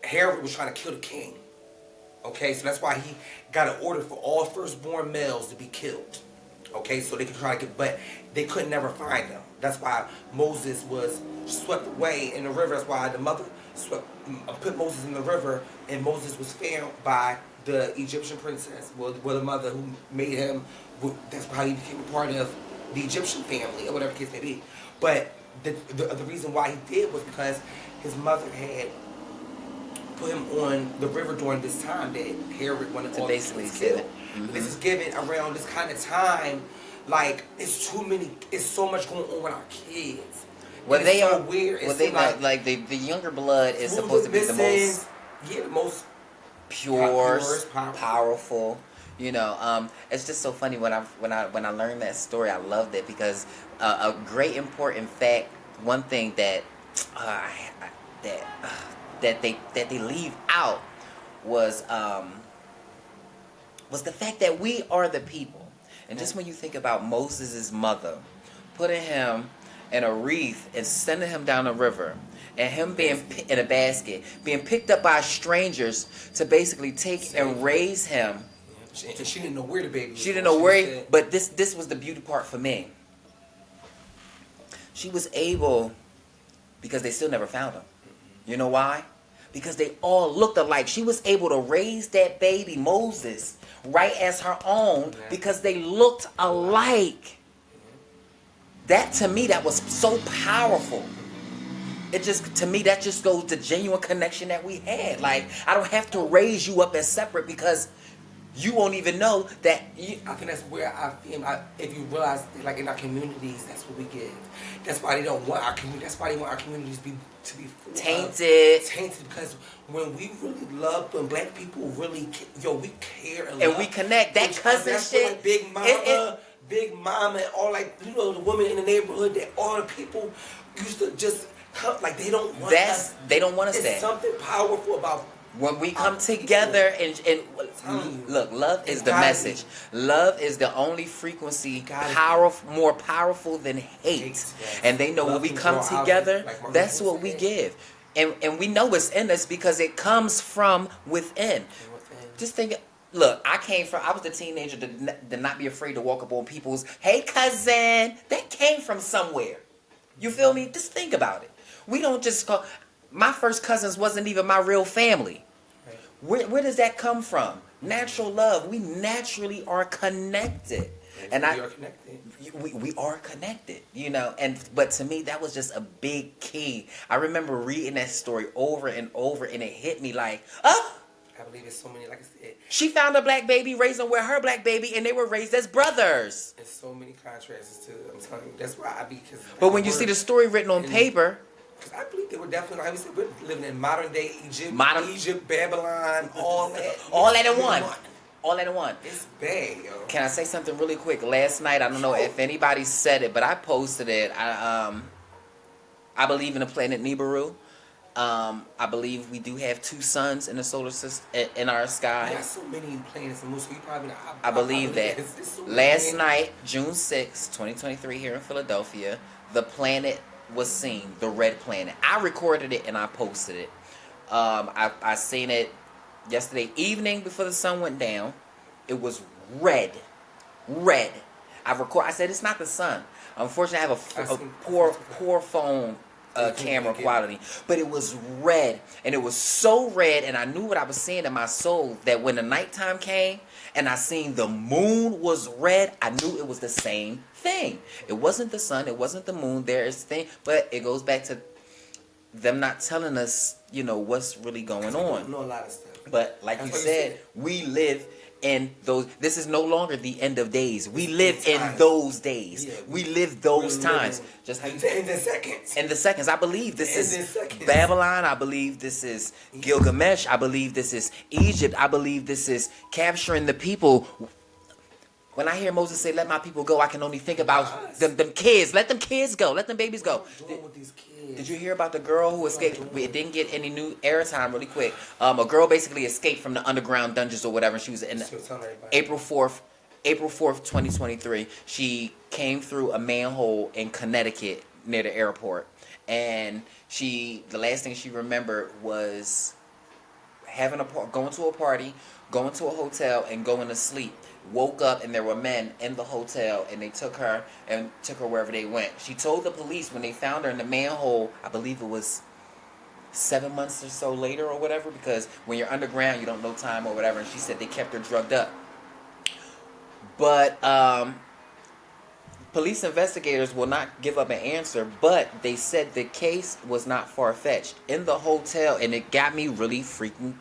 Herod was trying to kill the king. Okay, so that's why he got an order for all firstborn males to be killed. Okay, so they could try to get, but they could never find them. That's why Moses was swept away in the river. That's why the mother put Moses in the river, and Moses was found by the Egyptian princess, well, the mother who made him. That's how he became a part of the Egyptian family, or whatever the case may be. But the reason why he did was because his mother had put him on the river during this time that Herod wanted to basically kill. Mm-hmm. This is given around this kind of time. Like, it's so much going on with our kids. Well, they are weird. Well, they like the younger blood is supposed to be the most pure, powerful. You know, it's just so funny when I learned that story. I loved it because a great important fact. One thing that that they leave out was the fact that we are the people. And just when you think about Moses' mother putting him in a wreath and sending him down the river, and him being in a basket, being picked up by strangers to basically take and raise him. And she didn't know where the baby was. She didn't know where, but this was the beauty part for me. She was able, because they still never found him. You know why? Because they all looked alike. She was able to raise that baby, Moses, right as her own, because they looked alike. That, to me, that was so powerful. It just, to me, that just goes to genuine connection that we had. Like, I don't have to raise you up as separate because you won't even know that. I think that's where I feel. If you realize, like in our communities, that's what we give. That's why they don't want our community. That's why they want our communities to be tainted. Tainted, because when we really love, when black people really, we care and we connect. That cousin shit. Like Big Mama, and all, like, the women in the neighborhood, that all the people used to just come, like, they don't want us. They don't want us. There's something powerful about when we come together and look, love is the message. Love is the only frequency more powerful than hate. Yes. And they know when we come together, that's what we give. And we know it's in us because it comes from within. Just think, look, I was the teenager to not be afraid to walk up on people's, hey cousin. That came from somewhere. You feel me? Just think about it. We don't just call, my first cousins wasn't even my real family. Where does that come from? Natural love. We naturally are connected. We are connected, but to me that was just a big key. I remember reading that story over and over, and it hit me like, I believe it's so many, like I said. She found a black baby, raised him with her black baby, and they were raised as brothers. There's so many contrasts to, I'm telling you, that's why I be. But when you see the story written on paper. Because I believe they were definitely, like we said, we're living in modern day Egypt, Babylon, all that. All that in one. All that in one. It's bad, yo. Can I say something really quick? Last night, I don't know if anybody said it, but I posted it. I believe in the planet Nibiru. I believe we do have 2 suns in the solar system, in our sky. There's so many planets and moons, so you probably not. I believe that. Last night, June 6, 2023, here in Philadelphia, the planet was seen, the red planet. I recorded it and I posted it. I seen it yesterday evening before the sun went down. It was red. I said it's not the sun. Unfortunately, I have a poor phone camera quality, but it was red, and it was so red, and I knew what I was seeing in my soul, that when the nighttime came and I seen the moon was red, I knew it was the same thing. It wasn't the sun, it wasn't the moon, there is thing, but it goes back to them not telling us, what's really going on. We know a lot of stuff. But like you said, we live in those. This is no longer the end of days. We live in those days. Yeah, we live those times. Just how you say in the seconds. In the seconds. I believe this is Babylon. I believe this is Gilgamesh. I believe this is Egypt. I believe this is capturing the people. When I hear Moses say, "Let my people go," I can only think about them kids. Let them kids go. Let them babies go. Did you hear about the girl who escaped? It didn't get any new airtime really quick. A girl basically escaped from the underground dungeons or whatever. She was in April 4th, 2023. She came through a manhole in Connecticut near the airport. and the last thing she remembered was going to a party, going to a hotel, and going to sleep. Woke up and there were men in the hotel, and they took her wherever they went. She told the police when they found her in the manhole, I believe it was 7 months or so later or whatever, because when you're underground you don't know time or whatever, and she said they kept her drugged up. But police investigators will not give up an answer, but they said the case was not far-fetched. In the hotel, and it got me really freaking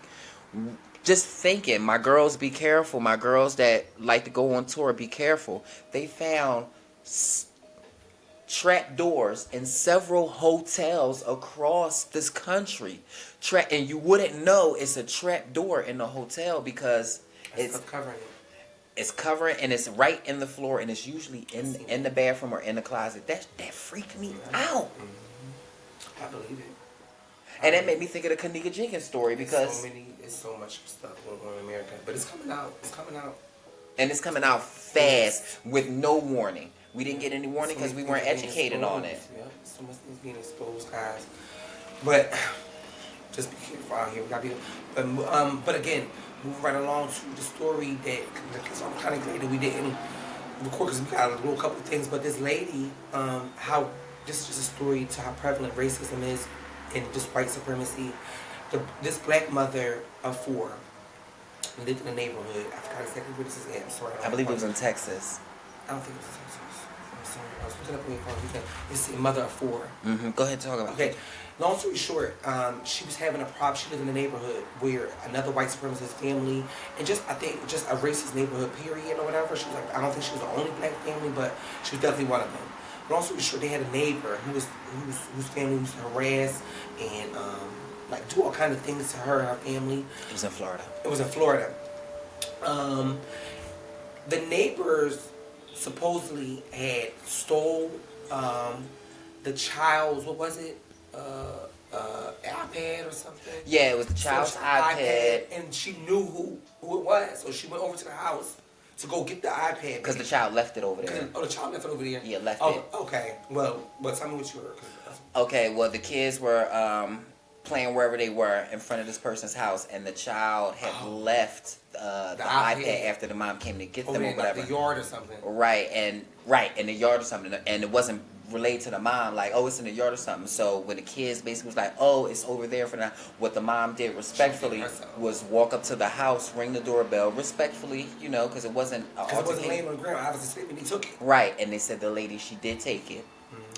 just thinking, my girls, be careful. My girls that like to go on tour, be careful. They found trap doors in several hotels across this country. And you wouldn't know it's a trap door in the hotel because it's covering it. It's covering, and it's right in the floor, and it's usually in the bathroom or in the closet. That freaked me out. Mm-hmm. I believe it. And that made me think of the Kanika Jenkins story because there's so much stuff going on in America, but it's coming out. It's coming out, and it's coming out fast with no warning. We didn't get any warning because we weren't educated on it. Yeah, so much things being exposed, guys. But just be careful out here. We gotta be. But again, moving right along to the story because I'm kind of glad that we didn't record because we got a little couple of things. But this lady, how this is just a story to how prevalent racism is and just white supremacy. This black mother of 4 lived in a neighborhood. I forgot exactly where this is at. I'm sorry. I believe it was in Texas. I don't think it was in Texas. I'm sorry. I was looking up where it's a mother of 4. Mm-hmm. Go ahead and talk about it. Okay. Long story short, she was having a problem. She lived in a neighborhood where another white supremacist family, and I think just a racist neighborhood, period, or whatever. She was like, I don't think she was the only black family, but she was definitely one of them. Long story short, they had a neighbor whose family used to harass and like do all kind of things to her and her family. It was in Florida. It was in Florida. The neighbors supposedly had stole the child's, what was it? iPad or something. Yeah, it was the child's iPad. And she knew who it was, so she went over to the house to go get the iPad. Because the child left it over there. Oh, the child left it over there? Yeah, left it. Okay. Well, tell me what you heard. Okay, well, the kids were playing wherever they were in front of this person's house, and the child had left the iPad after the mom came to get them or whatever. Like the yard or something. Right, in the yard or something, and it wasn't relayed to the mom like, oh, it's in the yard or something. So when the kids basically was like, oh, it's over there for now, what the mom did respectfully was walk up to the house, ring the doorbell respectfully, because it wasn't because it wasn't laying on the ground. Obviously sleeping, he took it. Right, and they said the lady, she did take it.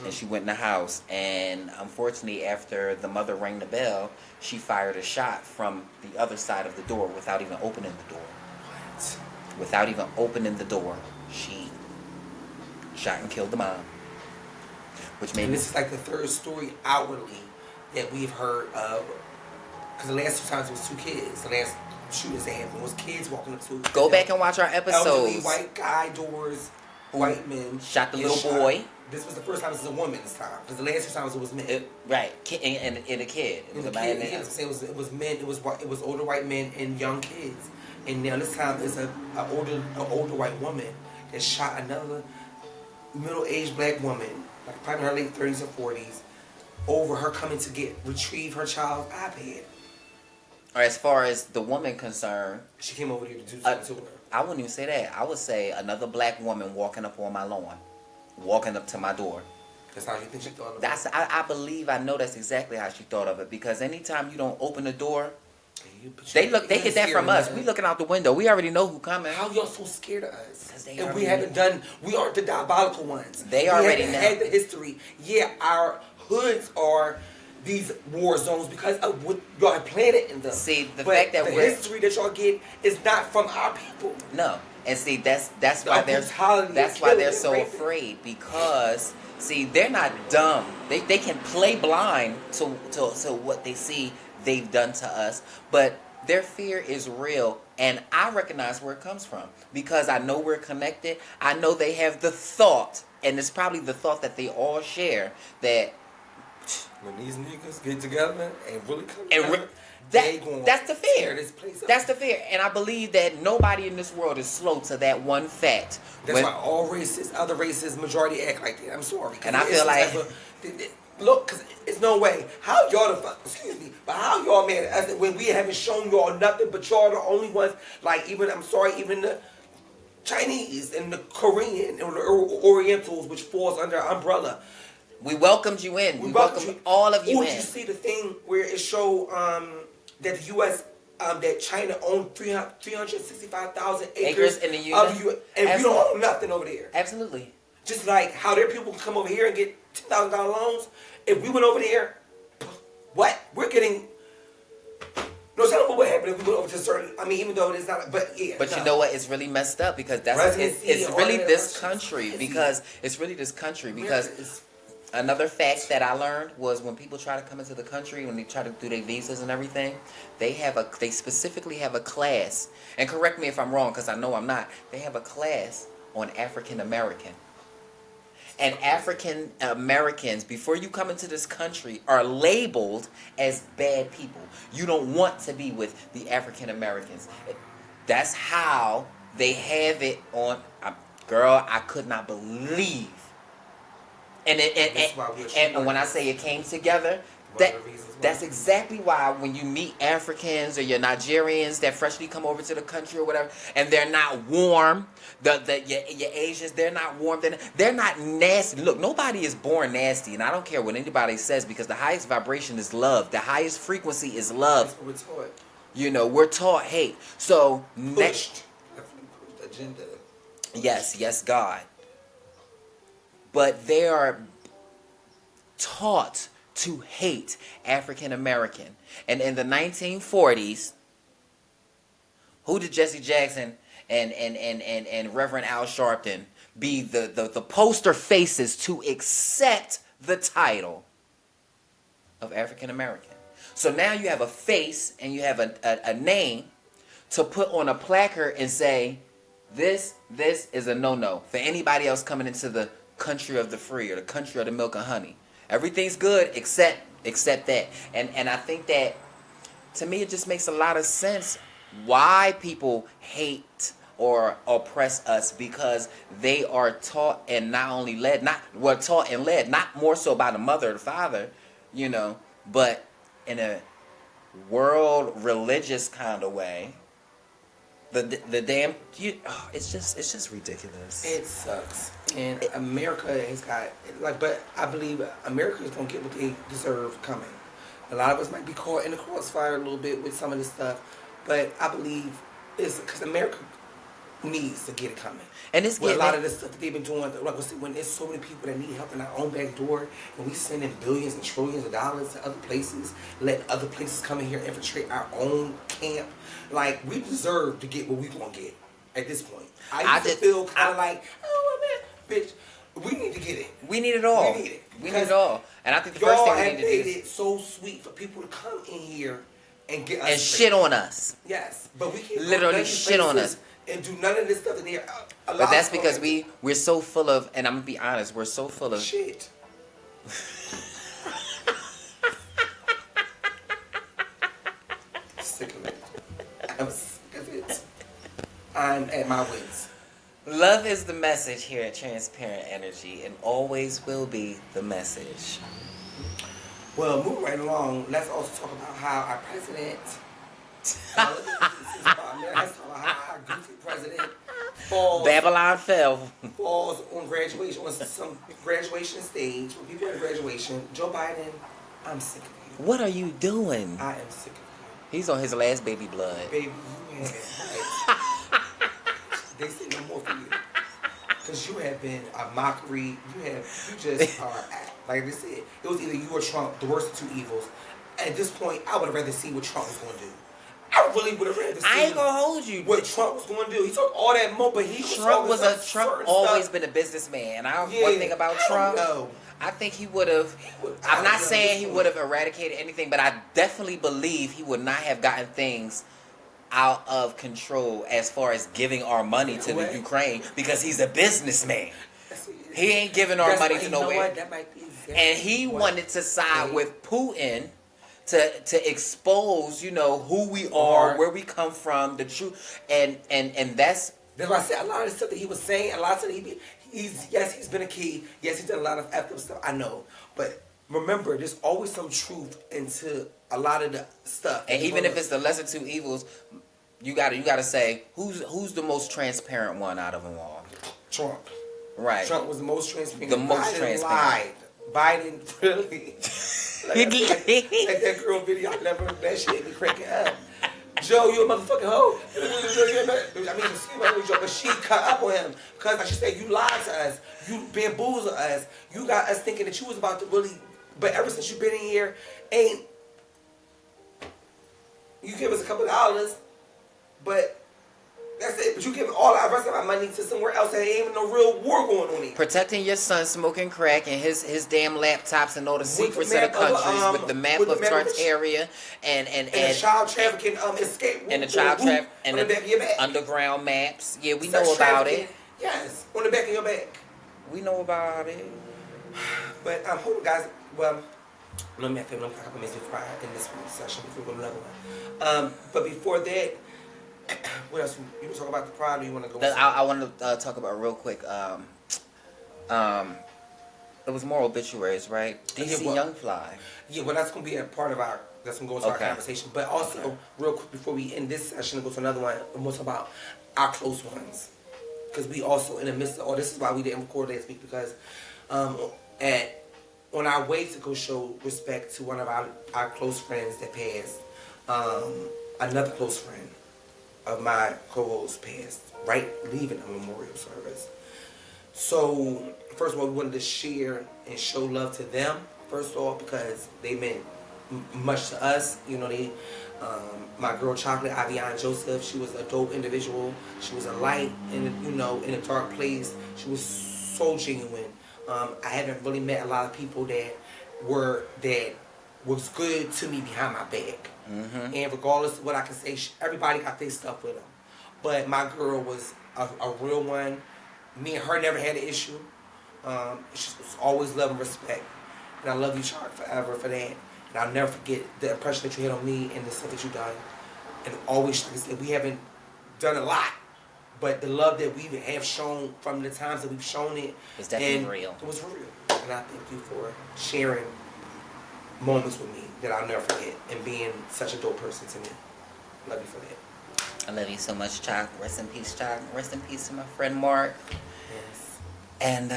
And she went in the house, and unfortunately, after the mother rang the bell, she fired a shot from the other side of the door without even opening the door. What? Without even opening the door, she shot and killed the mom. Which made this is like the third story outwardly that we've heard of. Because the last 2 times it was 2 kids. The last shootings that happened was kids walking up to. Go back and watch our episodes. Elderly white guy doors, white men. Shot the little boy. This was the first time it was a woman this time. Because the last 2 times it was men. Right. And a kid. It was a man. It was men. It was older white men and young kids. And now this time it's an older white woman that shot another middle-aged black woman, like probably in her late 30s or 40s, over her coming to retrieve her child's iPad. Or as far as the woman concerned, she came over here to do something to her. I wouldn't even say that. I would say another black woman walking up on my lawn, walking up to my door. That's how you think she thought of it? I believe I know that's exactly how she thought of it, because anytime you don't open the door, they get that from us. We looking out the window. We already know who coming. How y'all so scared of us? And we aren't the diabolical ones. They already know. Had the history. Yeah, our hoods are these war zones because of what y'all have planted in them. See, fact that the history that y'all get is not from our people. No. And see, that's why they're so afraid, because see, they're not dumb. They can play blind to what they see they've done to us, but their fear is real, and I recognize where it comes from, because I know we're connected. I know they have the thought, and it's probably the thought that they all share, that when these niggas get together and really come together, that's the fear. That's the fear. And I believe that nobody in this world is slow to that one fact. That's why all races, other races, majority act like that. I'm sorry. And I feel like Look, because it's no way. How y'all the fuck, excuse me, but how y'all mad at us when we haven't shown y'all nothing, but y'all the only ones, like even, I'm sorry, even the Chinese and the Korean and the Orientals, which falls under our umbrella. We welcomed you in. We welcomed all of you in. Did you see the thing where it showed that the U.S., that China owned 365,000 acres in the Union? And we don't own nothing over there. Absolutely. Just like how their people can come over here and get $10,000 loans. If we went over there, what? We're getting... No, tell me what happened if we went over to certain... I mean, even though it's not... But yeah. But you know what? It's really messed up because it's really this country. Because it's really this country. Because another fact that I learned was when people try to come into the country, when they try to do their visas and everything, they specifically have a class. And correct me if I'm wrong, because I know I'm not. They have a class on African American. And African Americans, before you come into this country, are labeled as bad people. You don't want to be with the African Americans. That's how they have it on. Girl, I could not believe. And when I say it came together, that's exactly why when you meet Africans or your Nigerians that freshly come over to the country or whatever, and they're not warm, your Asians, they're not warm, they're not nasty. Look, nobody is born nasty, and I don't care what anybody says because the highest vibration is love. The highest frequency is love. That's what we're taught. You know, we're taught hate. So next agenda. Yes, God. But they are taught to hate African American. And in the 1940s, who did Jesse Jackson and Reverend Al Sharpton be the poster faces to accept the title of African American? So now you have a face and you have a name to put on a placard and say, this is a no-no for anybody else coming into the country of the free or the country of the milk and honey. Everything's good except that. And I think that, to me, it just makes a lot of sense why people hate or oppress us, because they are taught and taught and led, not more so by the mother or the father, you know, but in a world religious kind of way. The damn it's just ridiculous. It sucks. And America has got but I believe America is gonna get what they deserve coming. A lot of us might be caught in the crossfire a little bit with some of this stuff, but I believe it's because America needs to get it coming. And it's with a lot of the stuff that they've been doing. Like I said, when there's so many people that need help in our own back door, and we sending billions and trillions of dollars to other places, let other places come in here and infiltrate our own camp. Like, we deserve to get what we gonna get at this point. I just feel kind of like, oh man, bitch, we need to get it. We need it all. We need it. We need it all. And I think the first thing we need to do is, made it so sweet for people to come in here and get us and shit on us. Yes, but we can't literally shit on us and do none of this stuff in here. But that's because we're so full of, and I'm gonna be honest, we're so full of shit. Sick of it. I'm sick of it. I'm at my wits. Love is the message here at Transparent Energy, and always will be the message. Well, moving right along, let's also talk about how our president, let's talk about how our goofy president Babylon falls on graduation, on some graduation stage, when people at graduation. Joe Biden, I'm sick of you. What are you doing? I am sick of you. He's on his last baby blood. Baby, you they say no more for you. Because you have been a mockery. You just are, like they said, it was either you or Trump, the worst of two evils. At this point, I would have rather see what Trump was going to do. I really would have rather see. I ain't gonna hold you. What Trump was going to do. He talked all that more, but Trump always been a businessman. One thing about Trump, I think he would have. I'm not saying he would have eradicated anything, but I definitely believe he would not have gotten things out of control as far as giving our money to the Ukraine, because he's a businessman. He ain't giving our money to nowhere. And he wanted to side with Putin to expose, who we are, where we come from, the truth, and that's why I said a lot of the stuff that he was saying, a lot of stuff he's been a key. Yes, he's done a lot of effed up stuff. I know, but remember, there's always some truth into a lot of the stuff. And even if it's the lesser two evils, you gotta say who's the most transparent one out of them all. Trump. Right. Trump was the most transparent. The most Biden transparent. Lied. Biden really. like that girl video. I never. That shit be cracking up. Joe, you a motherfucking hoe. I mean, excuse me, Joe, but she cut up on him because, like she said, you lied to us, you bamboozled us, you got us thinking that you was about to really. But ever since you've been in here, ain't you give us a couple of dollars, but that's it. But you give all our rest of our money to somewhere else that ain't even no real war going on here. Protecting your son smoking crack and his damn laptops and all the secrets of the countries with the map of Tartaria and the child trafficking escape and the child trap and the back of your back. Underground maps. Yeah, we Sex know about it. Yes, on the back of your back. We know about it. But hold on, guys. Well, let me have a couple minutes before I end this session before we go to another one. But before that. What else? You want to talk about the pride, or you want to go? I want to talk about real quick. It was more obituaries, right? DC Young Fly. Yeah, well, that's gonna be a part of our. That's gonna go into our conversation. But also, real quick before we end this session and go to another one, we'll talk about our close ones, because we also in the midst of. This is why we didn't record last week, because on our way to go show respect to one of our close friends that passed, another close friend of my co-host passed, right, leaving a memorial service. So, first of all, we wanted to share and show love to them, first off, because they meant much to us. You know, my girl Chocolate, Avian Joseph, she was a dope individual. She was a light in a dark place. She was so genuine. I haven't really met a lot of people that was good to me behind my back. Mm-hmm. And regardless of what I can say, everybody got their stuff with them. But my girl was a real one. Me and her never had an issue. She was always love and respect. And I love you, Chark, forever for that. And I'll never forget the impression that you had on me and the stuff that you done. And always, like I said, we haven't done a lot. But the love that we have shown from the times that we've shown it. It's definitely real. It was real. And I thank you for sharing moments with me that I'll never forget, and being such a dope person to me. Love you for that. I love you so much, Chalk. Rest in peace, Chalk. Rest in peace to my friend Mark. Yes. And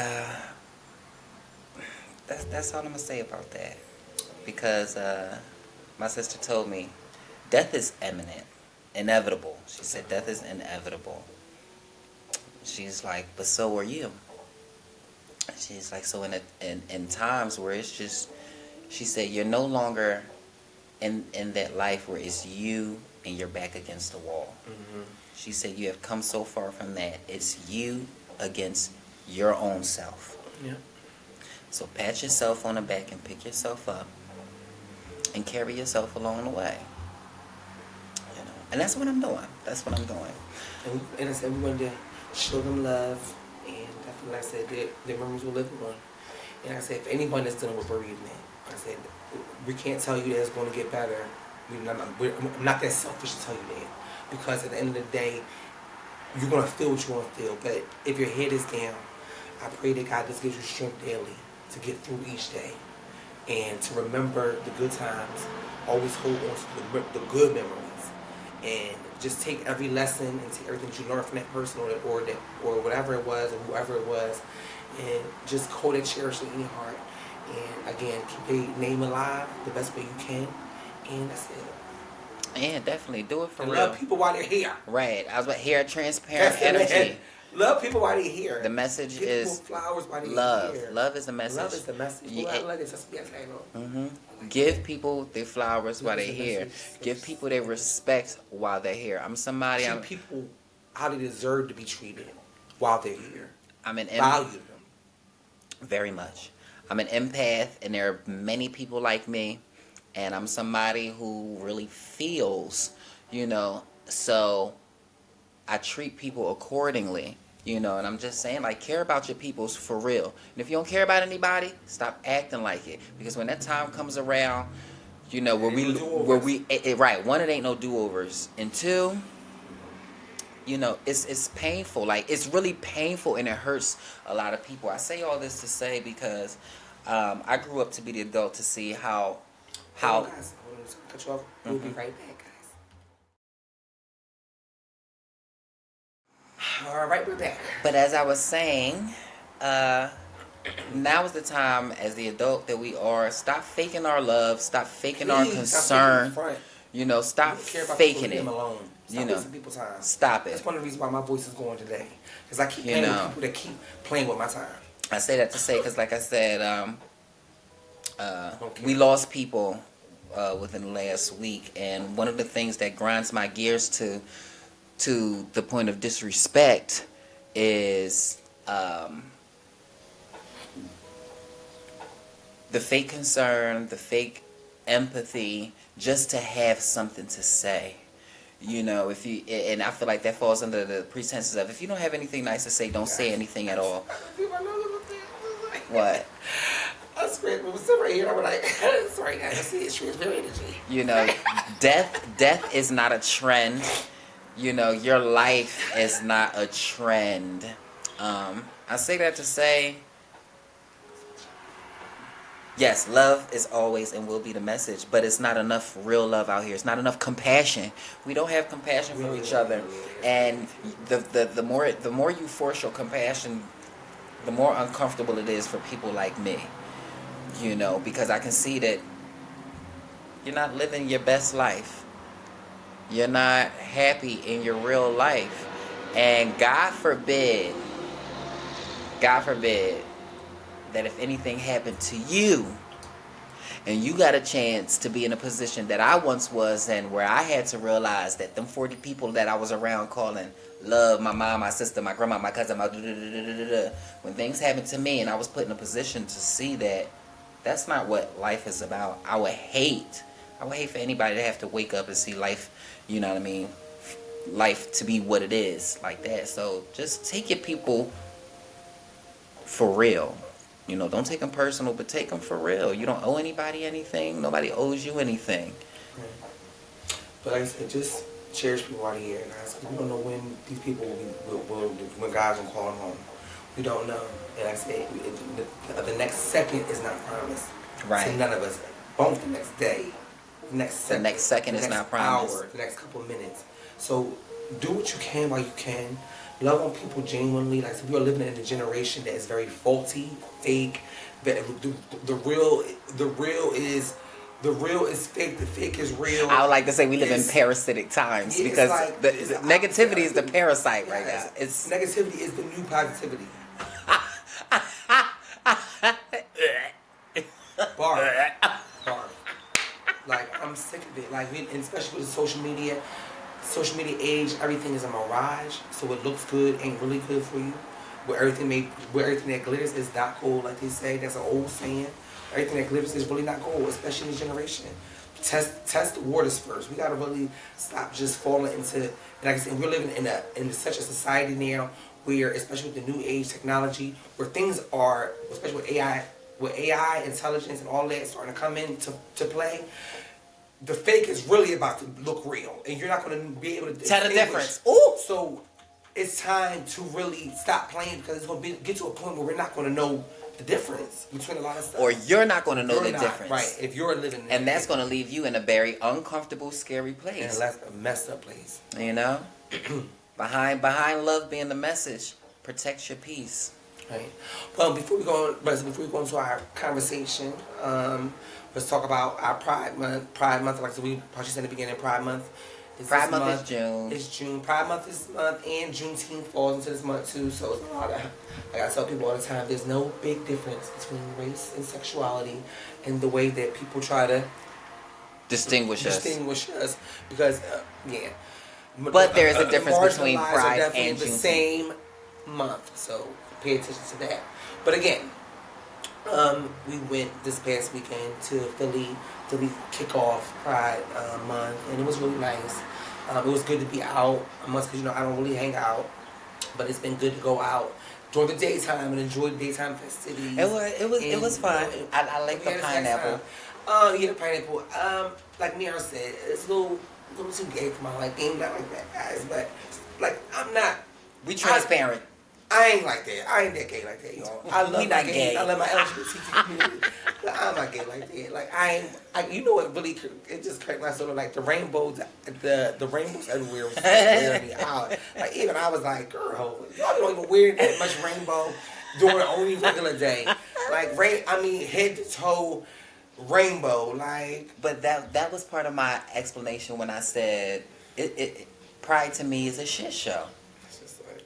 that's all I'm gonna say about that, because my sister told me death is imminent, inevitable. She said death is inevitable. She's like, but so are you. She's like, so in times where it's just. She said, you're no longer in that life where it's you and you're back against the wall. Mm-hmm. She said, you have come so far from that. It's you against your own self. Yeah. So pat yourself on the back and pick yourself up and carry yourself along the way. You know, and that's what I'm doing. That's what I'm doing. And I said, we wanted to show them love, and like I said, their memories will live on. And I said, if anyone is dealing with bereavement, I said, we can't tell you that it's going to get better. I'm not that selfish to tell you that. Because at the end of the day, you're going to feel what you want to feel. But if your head is down, I pray that God just gives you strength daily to get through each day. And to remember the good times. Always hold on to the good memories. And just take every lesson and take everything that you learned from that person or whatever it was or whoever it was. And just hold it, cherish it in your heart. And again, keep their name alive the best way you can. And that's it. Yeah, definitely. Do it for real. Love people while they're here. Right. I was about hair transparent energy. Love people while they're here. The message Give is people flowers while they're love. Here. Love is the message. Love is the message. Give people their flowers while they're here. Give people their respect while they're here. Treat people how they deserve to be treated while they're here. Value them. Very much. I'm an empath, and there are many people like me, and I'm somebody who really feels, so I treat people accordingly, and I'm just saying, like, care about your peoples for real. And if you don't care about anybody, stop acting like it, because when that time comes around, right, one, it ain't no do-overs, and two, it's painful. Like, it's really painful, and it hurts a lot of people. I say all this to say because I grew up to be the adult to see how Hold on, guys. Hold on, cut you off. We'll be right back, guys. All right, we're back. But as I was saying, now is the time, as the adult that we are, stop faking our love, stop faking our concern. Stop faking it. Stop wasting people's time. Stop it. That's one of the reasons why my voice is going today. Because I keep playing with people that keep playing with my time. I say that to say, because like I said, we lost people within the last week, and one of the things that grinds my gears to the point of disrespect is the fake concern, the fake empathy, just to have something to say. If you, and I feel like that falls under the pretenses of, if you don't have anything nice to say, don't say anything at all. What? I swear, it was right here. I'm like, sorry, I see it. She has no energy. Death is not a trend. Your life is not a trend. I say that to say, yes, love is always and will be the message, but it's not enough real love out here. It's not enough compassion. We don't have compassion for each other, and the more you force your compassion, the more uncomfortable it is for people like me. Because I can see that you're not living your best life. You're not happy in your real life, and God forbid that if anything happened to you and you got a chance to be in a position that I once was in, where I had to realize that them 40 people that I was around calling love, my mom, my sister, my grandma, my cousin, when things happened to me and I was put in a position to see that that's not what life is about, I would hate for anybody to have to wake up and see life, life to be what it is like that. So just take your people for real. Don't take them personal, but take them for real. You don't owe anybody anything. Nobody owes you anything. But like I said, just cherish people out here. We don't know when these people when God's going to call them home. We don't know. And like I said, the next second is not promised. Right. To none of us. Both the next day. The next second is not promised. Hour, the next couple of minutes. So do what you can while you can. Love on people genuinely. Like, so we are living in a generation that is very faulty, fake. The real is fake. The fake is real. I would like to say we live in parasitic times, because like, the negativity is the parasite right now. Negativity is the new positivity. Barf. Like, I'm sick of it. Like, and especially with the social media age, everything is a mirage. So it looks good, ain't really good for you. Where everything that glitters is not gold, like they say. That's an old saying. Everything that glitters is really not gold, especially in this generation. Test the waters first. We gotta really stop just falling into. Like I said, we're living in such a society now where, especially with the new age technology, where things are, especially with AI, intelligence, and all that starting to come into play. The fake is really about to look real, and you're not going to be able to tell the difference. Ooh! So it's time to really stop playing, because it's going to get to a point where we're not going to know the difference between a lot of stuff. Or you're not going to know the difference. Right, if you're living and that's going to leave you in a very uncomfortable, scary place. And a messed up place. Behind love being the message, protect your peace. Right. Well, before we go into our conversation, let's talk about our Pride Month. Pride Month, like we said in the beginning, Pride Month. Pride Month is June. It's June. Pride Month is this month, and Juneteenth falls into this month too. So it's a lot of, like I tell people all the time, there's no big difference between race and sexuality, and the way that people try to distinguish us, because But there is a difference between Pride and Juneteenth. The same month, so pay attention to that. But again, we went this past weekend to Philly kick off Pride Month, and it was really nice. It was good to be out amongst, because I don't really hang out, but it's been good to go out during the daytime and enjoy the daytime festivities. It was fun. I like the pineapple. The pineapple. Like Mira said, it's a little too gay for my liking. Not like that, guys, but like I'm not. We transparent. I ain't like that. I ain't that gay like that, y'all. I love my gays. I love my LGBT community. But I'm not gay like that. Like you know what really? It just cracked my soul. Like the rainbows, the rainbows everywhere was wearing me out. Like even I was like, girl, y'all don't even wear that much rainbow during the only regular day. Like head to toe rainbow. Like, but that was part of my explanation when I said Pride to me is a shit show.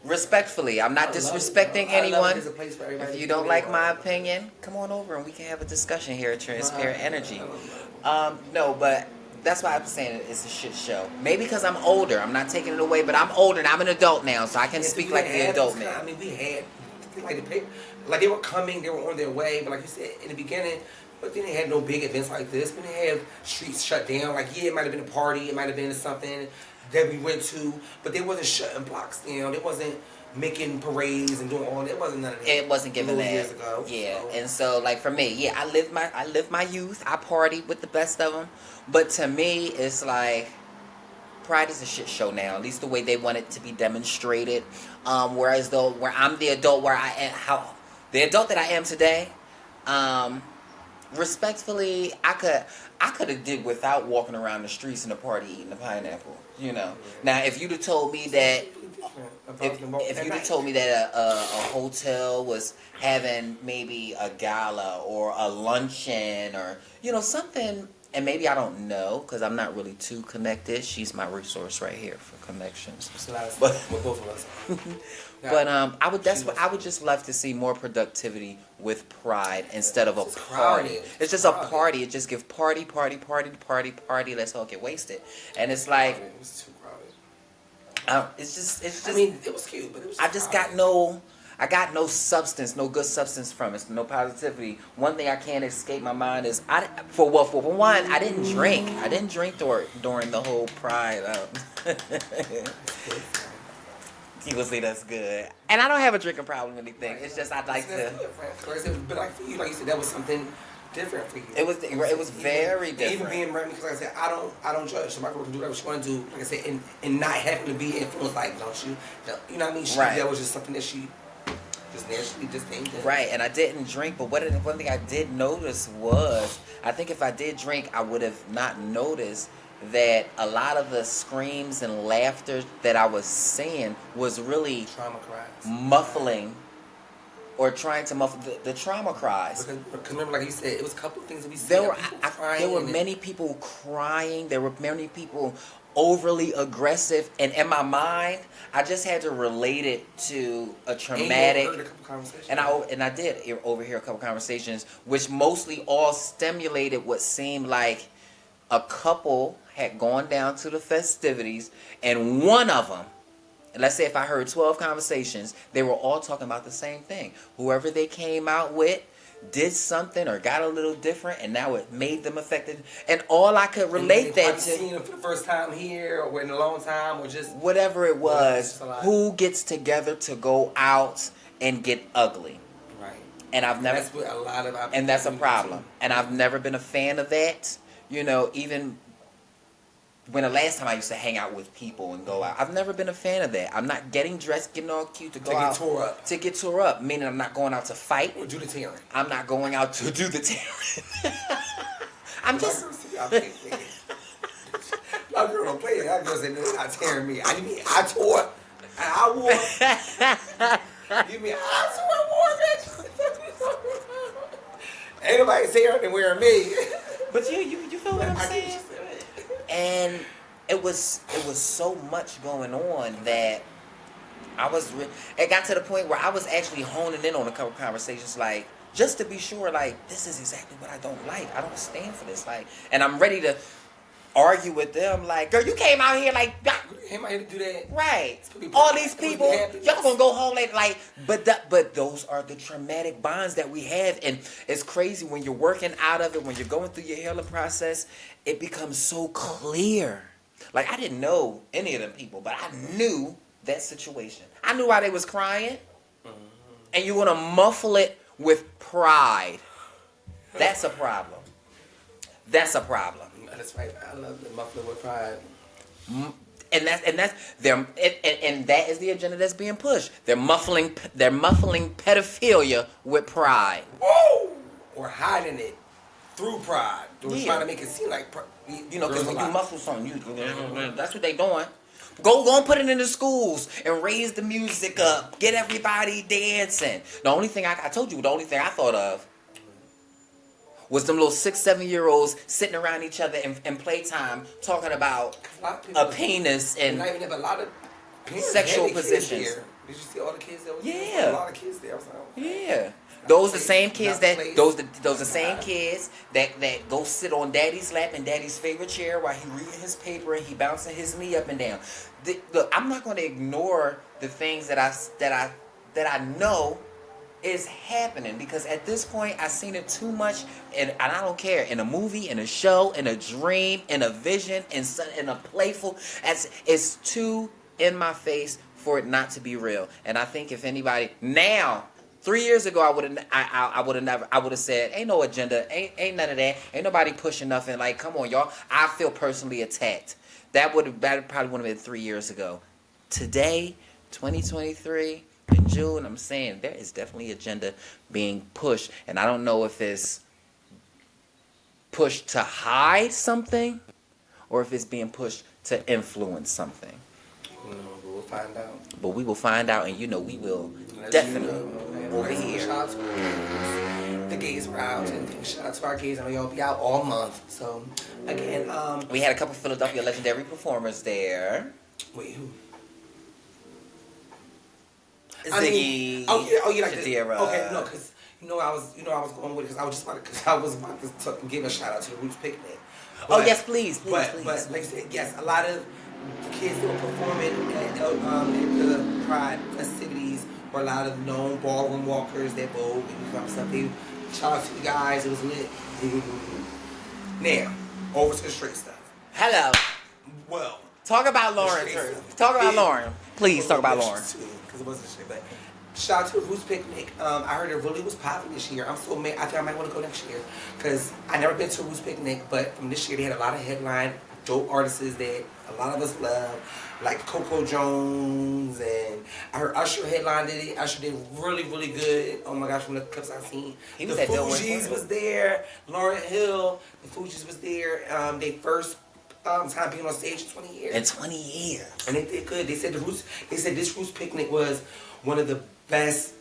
Respectfully, I'm not disrespecting anyone. If you don't like my opinion, come on over and we can have a discussion here at Transparent Energy. No, but that's why I'm saying it's a shit show. Maybe because I'm older. I'm not taking it away, but I'm older and I'm an adult now, so I can speak like the adult man. I mean, we had like they were coming, they were on their way, but like you said in the beginning. But then they had no big events like this. When they have streets shut down, like it might have been a party, it might have been something that we went to, but they wasn't shutting blocks down. They wasn't making parades and doing all that. It wasn't none of that. It wasn't given that years ago. Yeah, so. And so like for me, yeah, I lived my youth. I partied with the best of them, but to me, it's like Pride is a shit show now. At least the way they want it to be demonstrated. Whereas though, where I'm the adult, the adult that I am today. Respectfully, I could have did without walking around the streets in the party eating a pineapple. You know. Now, if you'd have told me that, if you'd have told me that a hotel was having maybe a gala or a luncheon or something, and maybe I don't know because I'm not really too connected. She's my resource right here for connections. But both of us. But I would just love to see more productivity with Pride instead of a party. It's just a party. It just gives party. Let's all get wasted. And it's like it was too crowded. It's just. I mean, it was cute, but it was. I just got no substance, no good substance from it, no positivity. One thing I can't escape my mind is for one, I didn't drink. I didn't drink during the whole Pride. Honestly, that's good. And I don't have a drinking problem or anything. It's just I'd like to. But like for you, like you said, that was something different for you. It was very different. Even being around me, because like I said, I don't judge. So my girl can do what she want to do. Like I said, and not having to be influenced. Like, don't you? You know what I mean? That was just something that she just naturally just came to. Right, and I didn't drink. But one thing I did notice was, I think if I did drink, I would have not noticed that a lot of the screams and laughter that I was seeing was really trauma cries, muffling, or trying to muffle the trauma cries. Because remember, like you said, it was a couple of things that we said. There were many people crying. There were many people overly aggressive, and in my mind, I just had to relate it to a traumatic. And I did overhear a couple conversations, which mostly all stimulated what seemed like a couple had gone down to the festivities, and one of them, let's say if I heard 12 conversations, they were all talking about the same thing. Whoever they came out with did something or got a little different, and now it made them affected. And all I could relate that to, seen them for the first time here, or in a long time, or just whatever it was. Who gets together to go out and get ugly? Right. And I've never. That's what a lot of. And that's a problem. And I've never been a fan of that. Even when the last time I used to hang out with people and go out, I've never been a fan of that. I'm not getting dressed, getting all cute to go out. To get tore up. Meaning I'm not going out to fight. Or do the tearing. I'm not going out to do the tearing. I'm just... My girl don't play it. That girl said, "Not tearing me." I tore and I wore. You mean I tore, bitch? Ain't nobody tearing and wearing me. But you feel what I'm saying? And it was so much going on that it got to the point where I was actually honing in on a couple conversations, like, just to be sure, like, this is exactly what I don't like. I don't stand for this. Like, and I'm ready to argue with them, like, girl, you came out here like, you came out here to do that, right? All these people, y'all gonna go home later, like, but those are the traumatic bonds that we have, and it's crazy when you're working out of it, when you're going through your healing process, it becomes so clear. Like, I didn't know any of them people, but I knew that situation. I knew why they was crying, and you want to muffle it with pride. That's a problem. That's a problem. That's right. I love the muffler with pride. and that is the agenda that's being pushed. They're muffling pedophilia with pride. Whoa! Or hiding it through pride. Or Yeah. trying to make it seem like Because when you muffle something, that's what they doing. Go and put it in the schools and raise the music up. Get everybody dancing. The only thing I told you, the only thing I thought of was them little 6-7-year-olds sitting around each other in playtime talking about a penis and not even have a lot of sexual positions. Did you see all the kids that was Yeah. there? A lot of kids there. I was like, yeah. Those the same kids that those the same God. kids that go sit on daddy's lap in daddy's favorite chair while he reading his paper and he bouncing his knee up and down. Look, I'm not going to ignore the things that I know is happening, because at this point I've seen it too much, and I don't care, in a movie, in a show, in a dream, in a vision, in a playful, it's too in my face for it not to be real. And I think if anybody now, 3 years ago, I would have said, ain't no agenda, ain't none of that, ain't nobody pushing nothing. Like, come on, y'all. I feel personally attacked. That probably would have been 3 years ago. Today, 2023, in June, I'm saying there is definitely agenda being pushed, and I don't know if it's pushed to hide something or if it's being pushed to influence something. No, but we'll find out. But we will find out, and we will definitely over here. Shout out to the gays route, and shout out to our gays. I know y'all be out all month. So again, we had a couple Philadelphia legendary performers there. Wait, who? Ziggy. Oh yeah, like Shadira. this. Okay, no, because I was going with it because I was about to give a shout out to the Roots Picnic. But, yes, please. But like I said, yes, a lot of kids that were performing at the Pride festivities were a lot of known ballroom walkers that vogue and stuff. They shout out to you guys. It was lit. Now, over to the straight stuff. Hello. Well, talk about Lauren first. Talk about Lauren. Please talk about Lauren. Because it wasn't straight, but shout out to the Roots Picnic. I heard it really was popping this year. I'm so mad. I think I might want to go next year because I never been to a Roots Picnic, but from this year they had a lot of headline dope artists that a lot of us love, like Coco Jones, and I heard Usher headlined it. Usher did really, really good. Oh my gosh, from the clips I've seen. He was the at Fugees was there. Lauryn Hill, the Fugees was there. They first time being on stage in 20 years. In 20 years. And they did good. They said this Roots Picnic was one of the best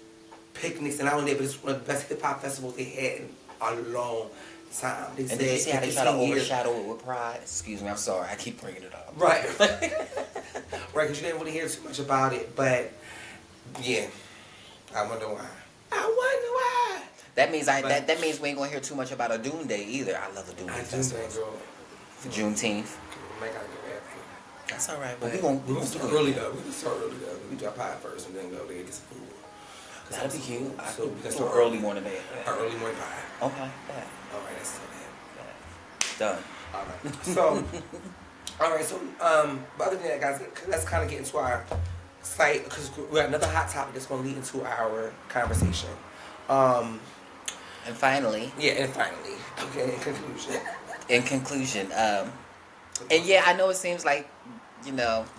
picnics, and not only that, but it's one of the best hip hop festivals they had in a long time. They said, did you see how they try to 15 years. overshadow it with Pride? Excuse me, I'm sorry. I keep bringing it up. Right. Right, because you didn't really hear too much about it. But, yeah. I wonder why. That means that means we ain't gonna hear too much about a Doom Day either. I love a Doom Day festival. Juneteenth. That's all right. But we gonna start early though. We can start early though. We do our pie first and then go there and get some food. That'll be cute. So we can So start early morning day. Our early morning pie. Okay. Yeah. All right, that's so bad. Done. All right. So, but other than that, guys, let's kind of get into our site because we got another hot topic that's going to lead into our conversation. And finally. Yeah, and finally. Okay, in conclusion. And yeah, I know it seems like,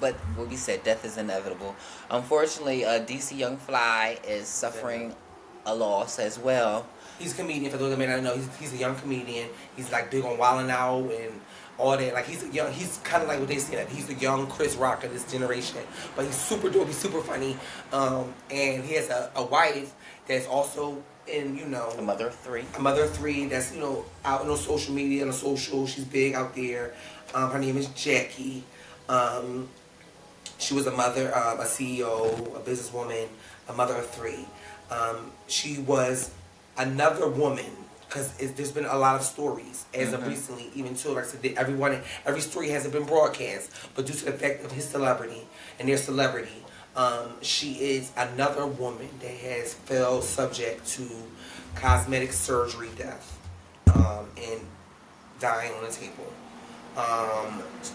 but what we said, death is inevitable. Unfortunately, DC Young Fly is suffering a loss as well. He's a comedian, for those that may not know. He's a young comedian. He's like big on Wildin' Out and all that. Like he's kind of like what they say. He's the young Chris Rock of this generation. But he's super dope. He's super funny. And he has a wife that's also in, A mother of three. A mother of three that's, out on social media, on social. She's big out there. Her name is Jackie. She was a mother, a CEO, a businesswoman, a mother of three. She was another woman, because there's been a lot of stories as of recently, even too. Like I said, every story hasn't been broadcast, but due to the fact of his celebrity and their celebrity, she is another woman that has fell subject to cosmetic surgery death and dying on the table.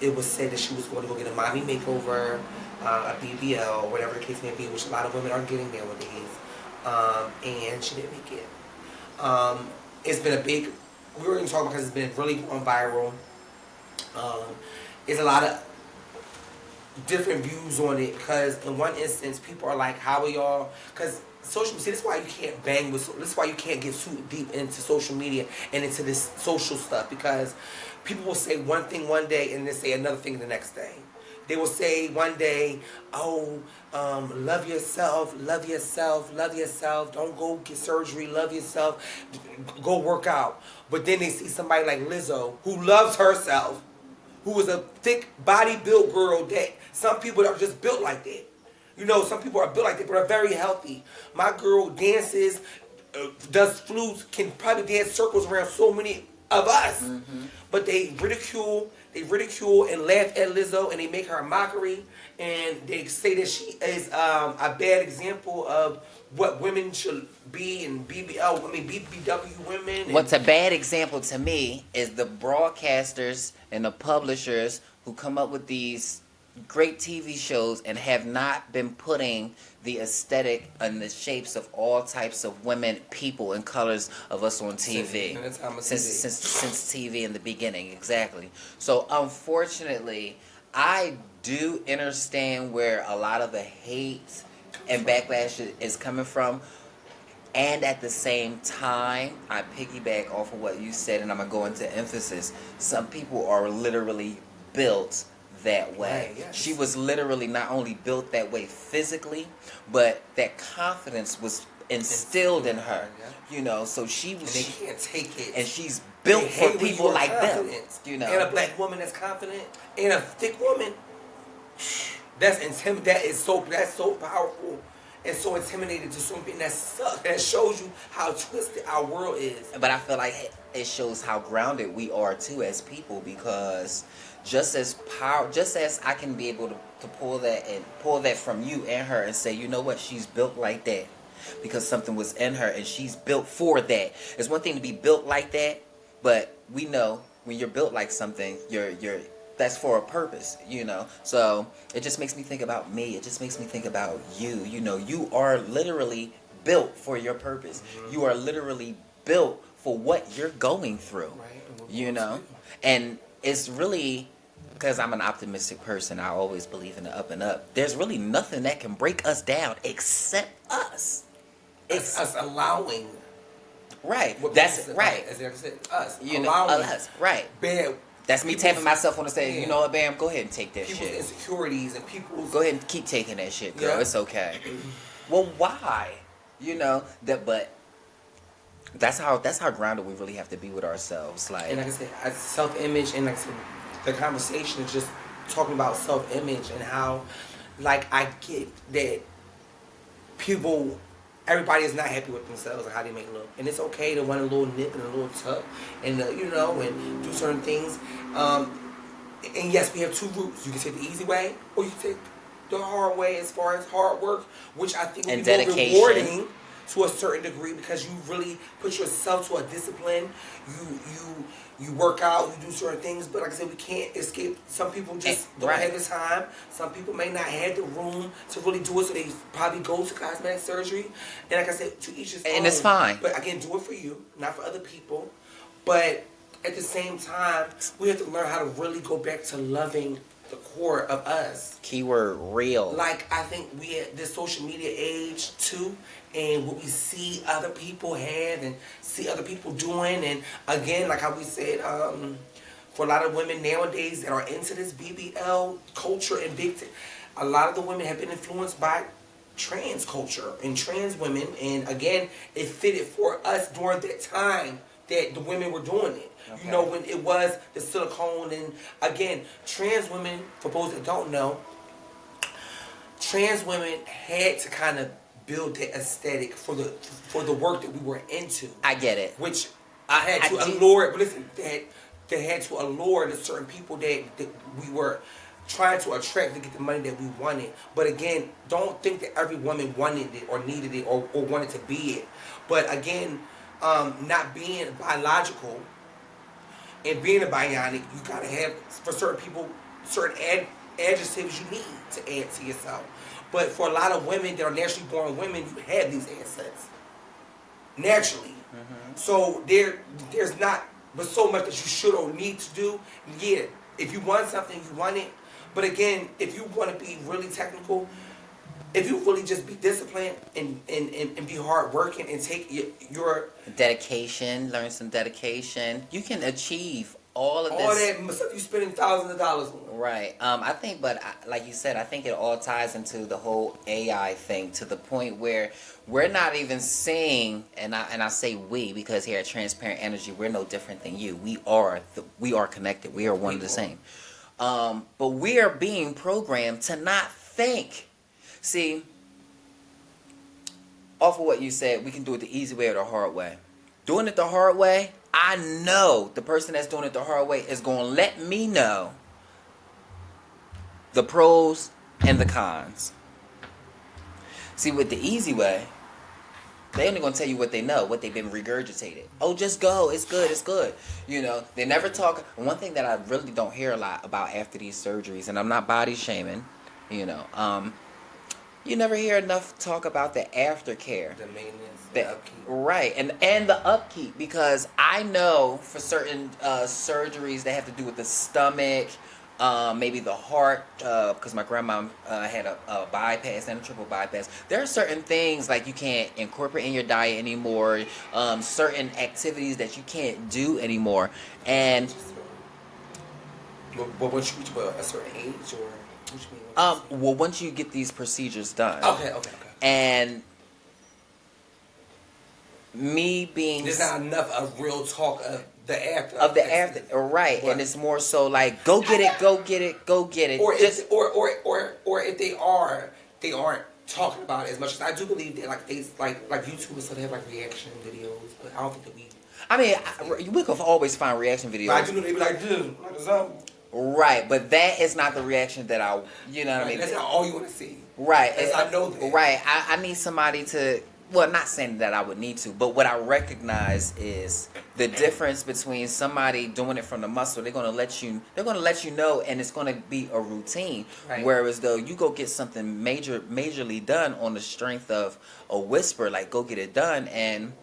It was said that she was going to go get a mommy makeover, a BBL, whatever the case may be, which a lot of women are getting nowadays. And she didn't make it. It's been we were even talking because it's been really going viral. There's a lot of different views on it, because in one instance people are like, how are y'all, because social media, this is why you can't bang with, this is why you can't get too deep into social media and into this social stuff, because people will say one thing one day and then say another thing the next day. They will say one day, oh, love yourself, love yourself, love yourself, don't go get surgery, love yourself, go work out. But then they see somebody like Lizzo, who loves herself, who was a thick body built girl, that some people are just built like that. You know, some people are built like that, but are very healthy. My girl dances, does flutes, can probably dance circles around so many of us. Mm-hmm. But they ridicule and laugh at Lizzo, and they make her a mockery, and they say that she is a bad example of what women should be, and BBW women. And what's a bad example to me is the broadcasters and the publishers who come up with these great TV shows and have not been putting the aesthetic and the shapes of all types of women, people, and colors of us on TV. Since TV in the beginning, exactly. So unfortunately, I do understand where a lot of the hate and backlash is coming from. And at the same time, I piggyback off of what you said, and I'm going to go into emphasis. Some people are literally built that way. Right, yes. She was literally not only built that way physically, but that confidence was instilled in her. Yeah. You know, so she was. And they can't take it. And she's built for people like them. You know, and a black woman that's confident, and a thick woman. That's that's so powerful. And so intimidated to something that sucks. That shows you how twisted our world is. But I feel like it shows how grounded we are too as people, because just as I can be able to pull that from you and her and say, you know what, she's built like that because something was in her and she's built for that. It's one thing to be built like that, but we know when you're built like something, you're that's for a purpose, you know. So it just makes me think about me. It just makes me think about you. You know, you are literally built for your purpose. Mm-hmm. You are literally built for what you're going through. Right. You know, and it's really, because I'm an optimistic person, I always believe in the up and up. There's really nothing that can break us down except us. It's us allowing. Right. That's right. As I said, us. You know, us. Right. Bad. That's me tapping myself on the stage. Yeah. You know what, Bam? Go ahead and take that people's shit. Insecurities and people's. Go ahead and keep taking that shit, girl. Yeah. It's okay. Well, why? You know that, but that's how grounded we really have to be with ourselves. Like, and like I said, self-image, and like I said, the conversation is just talking about self-image and how, like, I get that everybody is not happy with themselves and how they make it look, and it's okay to want a little nip and a little tuck, and you know, and do certain things. And yes, we have two routes. You can take the easy way, or you can take the hard way as far as hard work, which I think will be more rewarding to a certain degree, because you really put yourself to a discipline. You work out, you do certain things, but like I said, we can't escape. Some people just don't have the time. Some people may not have the room to really do it, so they probably go to cosmetic surgery. And like I said, to each his own. And it's fine. But again, do it for you, not for other people. But at the same time, we have to learn how to really go back to loving the core of us. Keyword real. Like, I think we at this social media age too, and what we see other people have and see other people doing, and again, like how we said, for a lot of women nowadays that are into this BBL culture and a lot of the women have been influenced by trans culture and trans women, and again, it fitted for us during that time that the women were doing it. Okay. You know, when it was the silicone, and again, trans women, for those that don't know, trans women had to kind of build that aesthetic for the work that we were into. I get it. Which I had to allure, but listen, they had to allure the certain people that we were trying to attract to get the money that we wanted. But again, don't think that every woman wanted it or needed it or wanted to be it. But again, not being biological and being a bionic, you gotta have, for certain people, certain adjectives you need to add to yourself. But for a lot of women that are naturally born women, you have these assets naturally. Mm-hmm. So there's not but so much that you should or need to do. Yeah, if you want something, you want it. But again, if you want to be really technical, if you really just be disciplined and be hardworking and take your dedication, learn some dedication, you can achieve all of all this. that stuff you spending thousands of dollars on. Right. I think, but like you said, I think it all ties into the whole AI thing to the point where we're not even seeing, and I say we because here at Transparent Energy, we're no different than you. We are connected. We are one and the same. But we are being programmed to not think. See, off of what you said, we can do it the easy way or the hard way. Doing it the hard way, I know the person that's doing it the hard way is going to let me know the pros and the cons. See, with the easy way, they only going to tell you what they know, what they've been regurgitated. Oh, just go. It's good. It's good. You know, they never talk. One thing that I really don't hear a lot about after these surgeries, and I'm not body shaming, you know, you never hear enough talk about the aftercare. The maintenance, the upkeep. Right, and the upkeep, because I know for certain surgeries that have to do with the stomach, maybe the heart, because my grandma had a bypass and a triple bypass. There are certain things like you can't incorporate in your diet anymore, certain activities that you can't do anymore, and But once you reach a certain age, or what you mean? well, once you get these procedures done, Okay. and me being there's not enough of real talk of the after right, what? and it's more so like go get it, or just or if they aren't talking about it as much as I do believe that like they like YouTubers so they have like reaction videos, but I don't think that we. I mean, we could always find reaction videos. But I do know they be like this, like a zombie. Right, but that is not the reaction that I, you know what I mean? That's not all you want to see. Right. I know that. Right, I need somebody to, well, not saying that I would need to, but what I recognize is the difference between somebody doing it from the muscle. They're going to let you know, and it's going to be a routine. Right. Whereas though you go get something majorly done on the strength of a whisper, like go get it done. And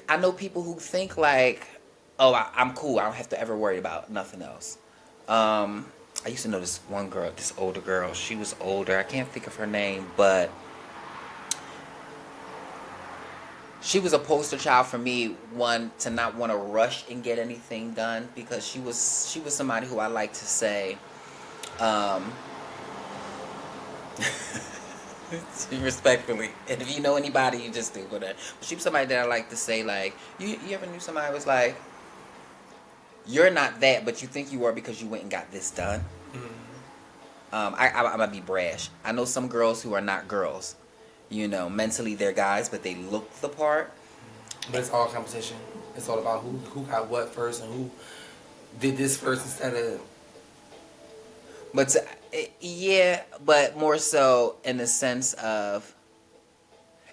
I know people who think like, oh, I'm cool. I don't have to ever worry about nothing else. I used to know this one girl, this older girl. She was older. I can't think of her name, but she was a poster child for me. One, to not want to rush and get anything done, because she was somebody who I like to say, respectfully, and if you know anybody, you just do whatever. But she was somebody that I like to say, like, you ever knew somebody who was like, you're not that, but you think you are because you went and got this done. Mm-hmm. I'm gonna be brash. I know some girls who are not girls. You know, mentally they're guys, but they look the part. But it's all competition. It's all about who got what first and who did this first instead of. But yeah, but more so in the sense of,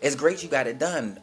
it's great you got it done.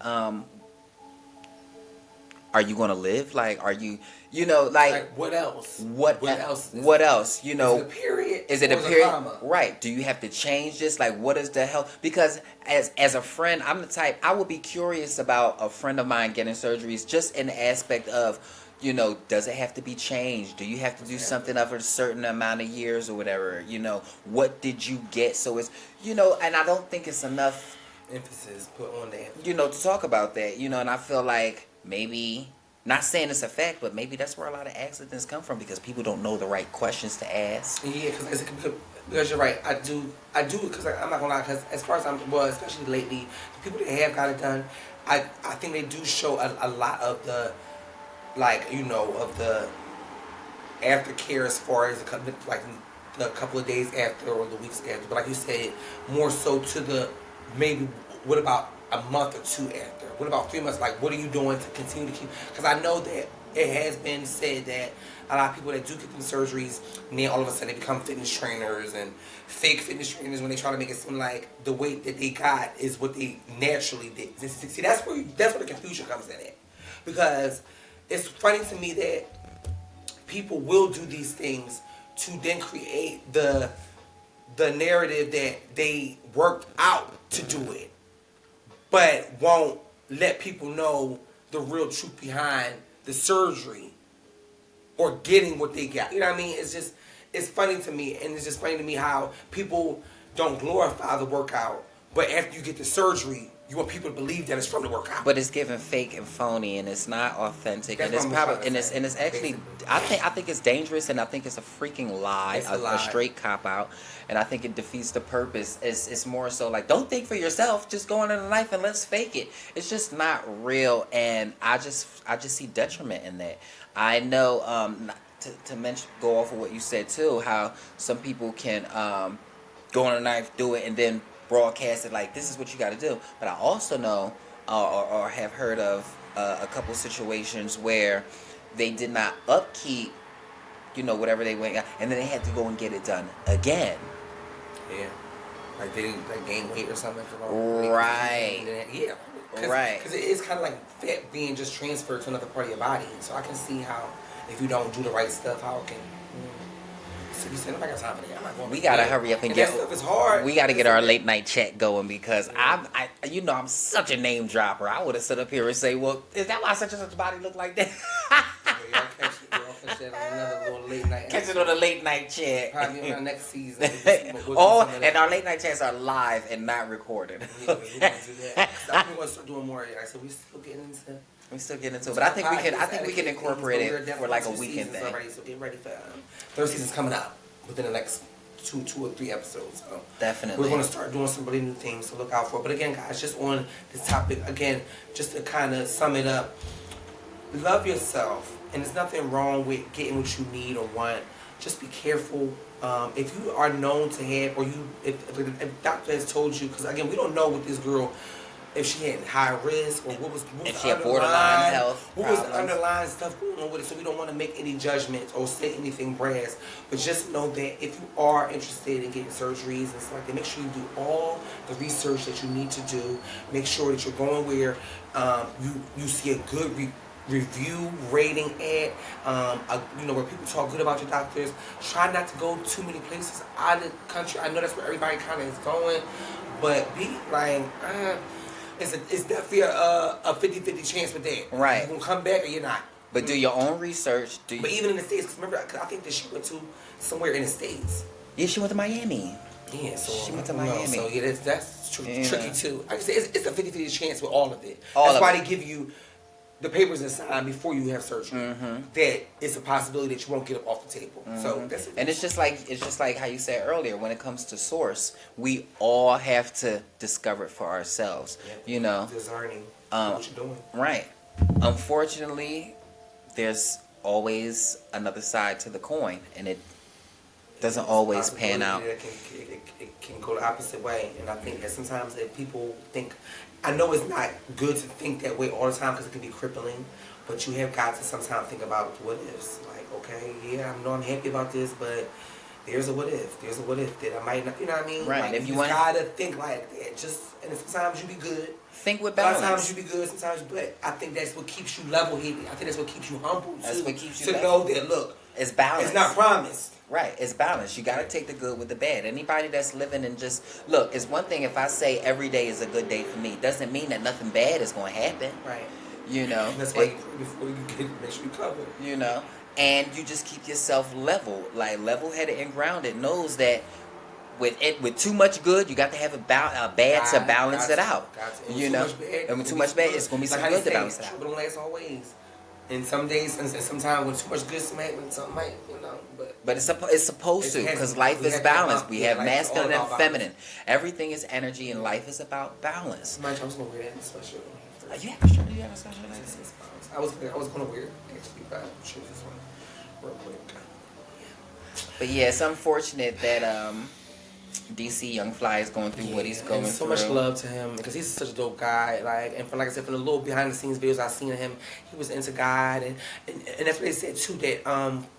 Are you gonna live? Like, are you, you know, like what else? What else? What else? You know, is it a period? Is it a period? Right. Do you have to change this? Like, what is the hell? Because as a friend, I'm the type, I would be curious about a friend of mine getting surgeries, just in the aspect of, you know, does it have to be changed? Do you have to do something over a certain amount of years or whatever? You know, what did you get? So it's, you know, and I don't think it's enough emphasis put on that. You know, to talk about that, you know, and I feel like maybe, not saying it's a fact, but maybe that's where a lot of accidents come from, because people don't know the right questions to ask. Yeah, because you're right. I do, because I'm not gonna lie, because as far as especially lately, the people that have got it done, I think they do show a lot of the, like, you know, of the aftercare as far as the couple of days after or the weeks after. But like you said, more so to the maybe what about a month or two after? What about 3 months? Like, what are you doing to continue to keep? Because I know that it has been said that a lot of people that do get them surgeries, and then all of a sudden they become fitness trainers and fake fitness trainers when they try to make it seem like the weight that they got is what they naturally did. See, that's where the confusion comes in at. Because it's funny to me that people will do these things to then create the narrative that they worked out to do it, but won't let people know the real truth behind the surgery or getting what they got. You know what I mean? It's it's funny to me, and it's just funny to me how people don't glorify the workout, but after you get the surgery, you want people to believe that it's from the workout. But it's given fake and phony, and it's not authentic, That's and it's what I'm probably trying to and it's say, actually basically. I think it's dangerous, and I think it's a freaking lie, It's a lie. straight cop out, and I think it defeats the purpose. It's more so like, don't think for yourself, just go under the knife and let's fake it. It's just not real, and I just see detriment in that. I know to mention, go off of what you said too, how some people can go on a knife, do it, and then broadcast it like this is what you got to do. But I also know or have heard of a couple situations where they did not upkeep, whatever they went, and then they had to go and get it done again. Yeah. Like they gain weight or something. Right. Yeah. Right. Because it is kind of like fat being just transferred to another part of your body. So I can see how if you don't do the right stuff, how it can. So you said, I got time for that. I'm not going We gotta hurry up and get. That stuff is hard. We gotta get our late night chat going because I'm such a name dropper. I would have stood up here and say, well, is that why such and such body look like that? Y'all catch that on another little late night. Catch it on a late night chat. Probably on our next season. And our late night chats are live and not recorded. Yeah, we're gonna do that. I'm gonna start doing more of that. Like, so we still getting into. We still getting into it, but I think we can incorporate it for like a weekend thing. Already, so get ready for third season's coming up within the next two or three episodes. So definitely, we're gonna start doing some really new things to look out for. But again, guys, just on this topic again, just to kind of sum it up, love yourself, and there's nothing wrong with getting what you need or want. Just be careful. If you are known to have, or if the doctor has told you, because again, we don't know what this girl. If she had high risk, or what was if she had borderline health what was the underlying stuff going on with it, so we don't want to make any judgments or say anything brass, but just know that if you are interested in getting surgeries and stuff like that, make sure you do all the research that you need to do. Make sure that you're going where you see a good review rating at where people talk good about your doctors. Try not to go too many places out of the country. I know that's where everybody kind of is going, but be like it's definitely a 50-50 chance with that. Right. You're going to come back or you're not. But do your own research. But even in the States, because remember, I think that she went to somewhere in the States. Yeah, she went to Miami. Yeah, so she went to Miami. So yeah, that's tricky too. Like I said, it's a 50-50 chance with all of it. That's why they give you the papers and sign before you have surgery. That it's a possibility that you won't get up off the table. So that's it. And it's just like how you said earlier. When it comes to source, we all have to discover it for ourselves. Discerning what you're doing. Right. Unfortunately, there's always another side to the coin, and it doesn't always pan out. It can go the opposite way, and I think that sometimes if people think. I know it's not good to think that way all the time because it can be crippling, but you have got to sometimes think about what ifs. Like, okay, yeah, I know I'm happy about this, but there's a what if. There's a what if that I might not, you know what I mean? Right. Like, If you gotta think like that. And sometimes you be good. Think with balance. Sometimes you be good, but I think that's what keeps you level-headed. I think that's what keeps you humble, too. That's what keeps you to know that, look, it's balance. It's not promised. Right, it's balance. You got to take the good with the bad. Anybody that's living and just look, it's one thing if I say every day is a good day for me. Doesn't mean that nothing bad is going to happen. Right. That's why you pray before you get make sure you cover. And you just keep yourself level-headed and grounded. Knows that with too much good, you got to have a bad to balance it out. And with too much bad, it's going to be some good to balance it out. But don't last always. And some days, and sometimes when too much good, something might, But it's supposed to, because life is balanced. We have masculine and feminine. Everything is energy, and life is about balance. I was gonna wear that special. You have a shirt? You have a special? I was gonna wear it actually, but I'll choose this one real quick. But yeah, it's unfortunate that DC Young Fly is going through what he's going through. So much love to him because he's such a dope guy. Like I said, from the little behind the scenes videos I've seen of him, he was into God, and that's what they said too. That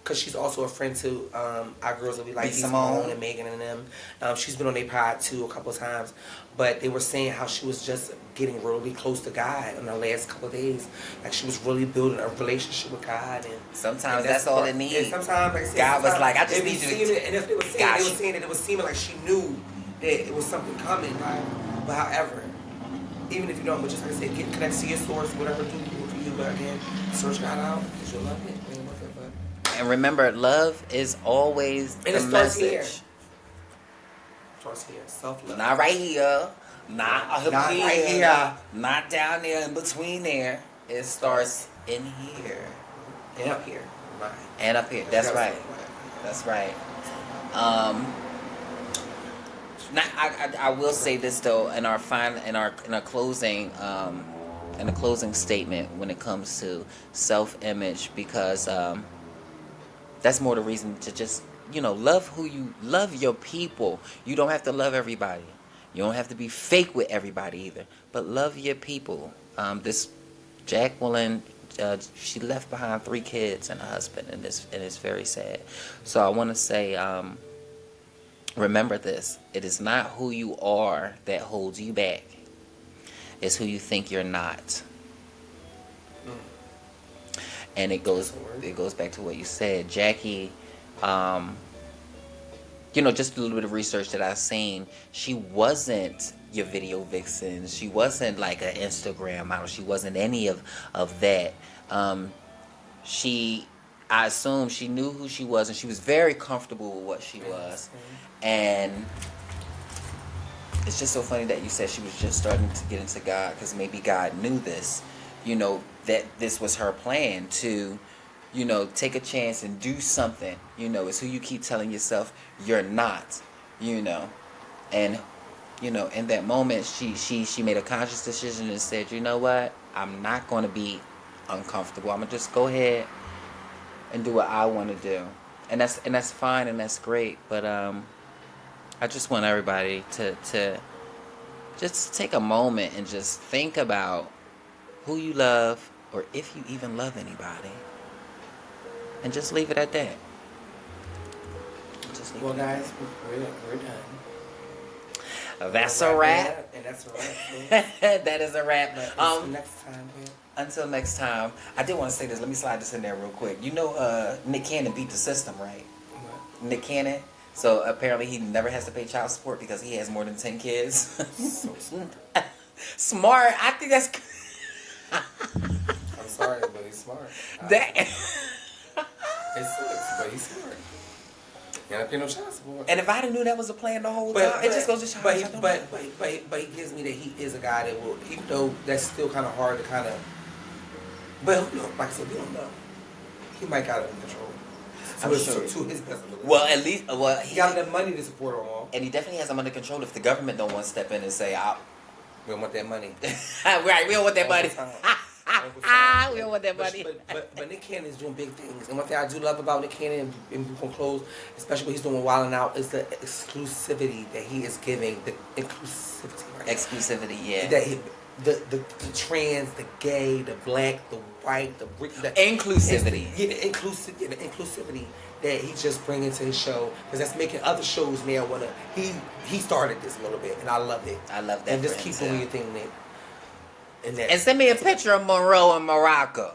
because she's also a friend to our girls that we like, Simone and Megan and them. She's been on their pod too a couple of times, but they were saying how she was just getting really close to God in the last couple of days. Like she was really building a relationship with God, and sometimes that's all it needs. And sometimes, like I said, God was like, I just need you to. And if they were saying that it was seeming like she knew that it was something coming, right? But however, even if you don't, but just like I said, get connected to your source, whatever do for you. But again, search God out because you'll love it. And remember, love is always And the it starts message. here. Starts here. Self-love. Not right here. Not up Not here. right here. Not down there in between there. It starts in here. And up here. Right. And up here. That's right. That's right. Now, I will say this though in our closing statement when it comes to self-image, because that's more the reason to just love your people. You don't have to love everybody. You don't have to be fake with everybody either, but love your people. This Jacqueline, she left behind 3 kids and a husband, and it's very sad. So I want to say, remember this: it is not who you are that holds you back. It's who you think you're not. And it goes back to what you said, Jackie. Just a little bit of research that I've seen, she wasn't your video vixen. She wasn't like an Instagram model. She wasn't any of that. I assume she knew who she was, and she was very comfortable with what she was. And it's just so funny that you said she was just starting to get into God, because maybe God knew this, that this was her plan to, take a chance and do something. It's who you keep telling yourself you're not, and, in that moment, she made a conscious decision and said, you know what, I'm not going to be uncomfortable. I'm going to just go ahead and do what I want to do. And that's fine, and that's great. But I just want everybody to just take a moment and just think about who you love, or if you even love anybody, and just leave it at that. Well, guys, we're done. That's a wrap. And that's a wrap. That is a wrap. Until next time, man. Until next time. I did want to say this. Let me slide this in there real quick. Nick Cannon beat the system, right? What? Nick Cannon. So apparently he never has to pay child support because he has more than 10 kids. So smart. Smart. I think that's... I'm sorry, but he's smart. That... It sucks, but he's smart. You don't pay no child support. And if I knew that was a plan the whole time, it just goes to show. But he gives me that he is a guy that will, even though that's still kind of hard to kind of. But like I said, we don't know. He might got it under control. To his best ability. Well, at least he got enough money to support them all. And he definitely has them under control if the government don't want to step in and say, we don't want that money. Right, we don't want that money. We don't want that money. But Nick Cannon is doing big things. And one thing I do love about Nick Cannon, and we're going to close, especially what he's doing Wild 'N Out, is the exclusivity that he is giving. The inclusivity, right? Exclusivity, yeah. That the trans, the gay, the black, the white, the inclusivity. The inclusivity that he's just bringing to his show, because that's making other shows now want to. He started this a little bit, and I love it. I love that. And just keep doing your thing, Nick. And send me a picture of Monroe and Morocco.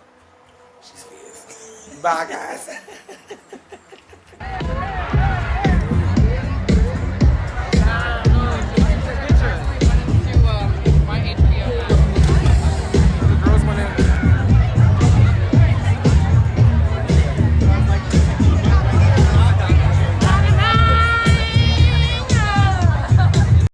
She's fierce. Bye, guys.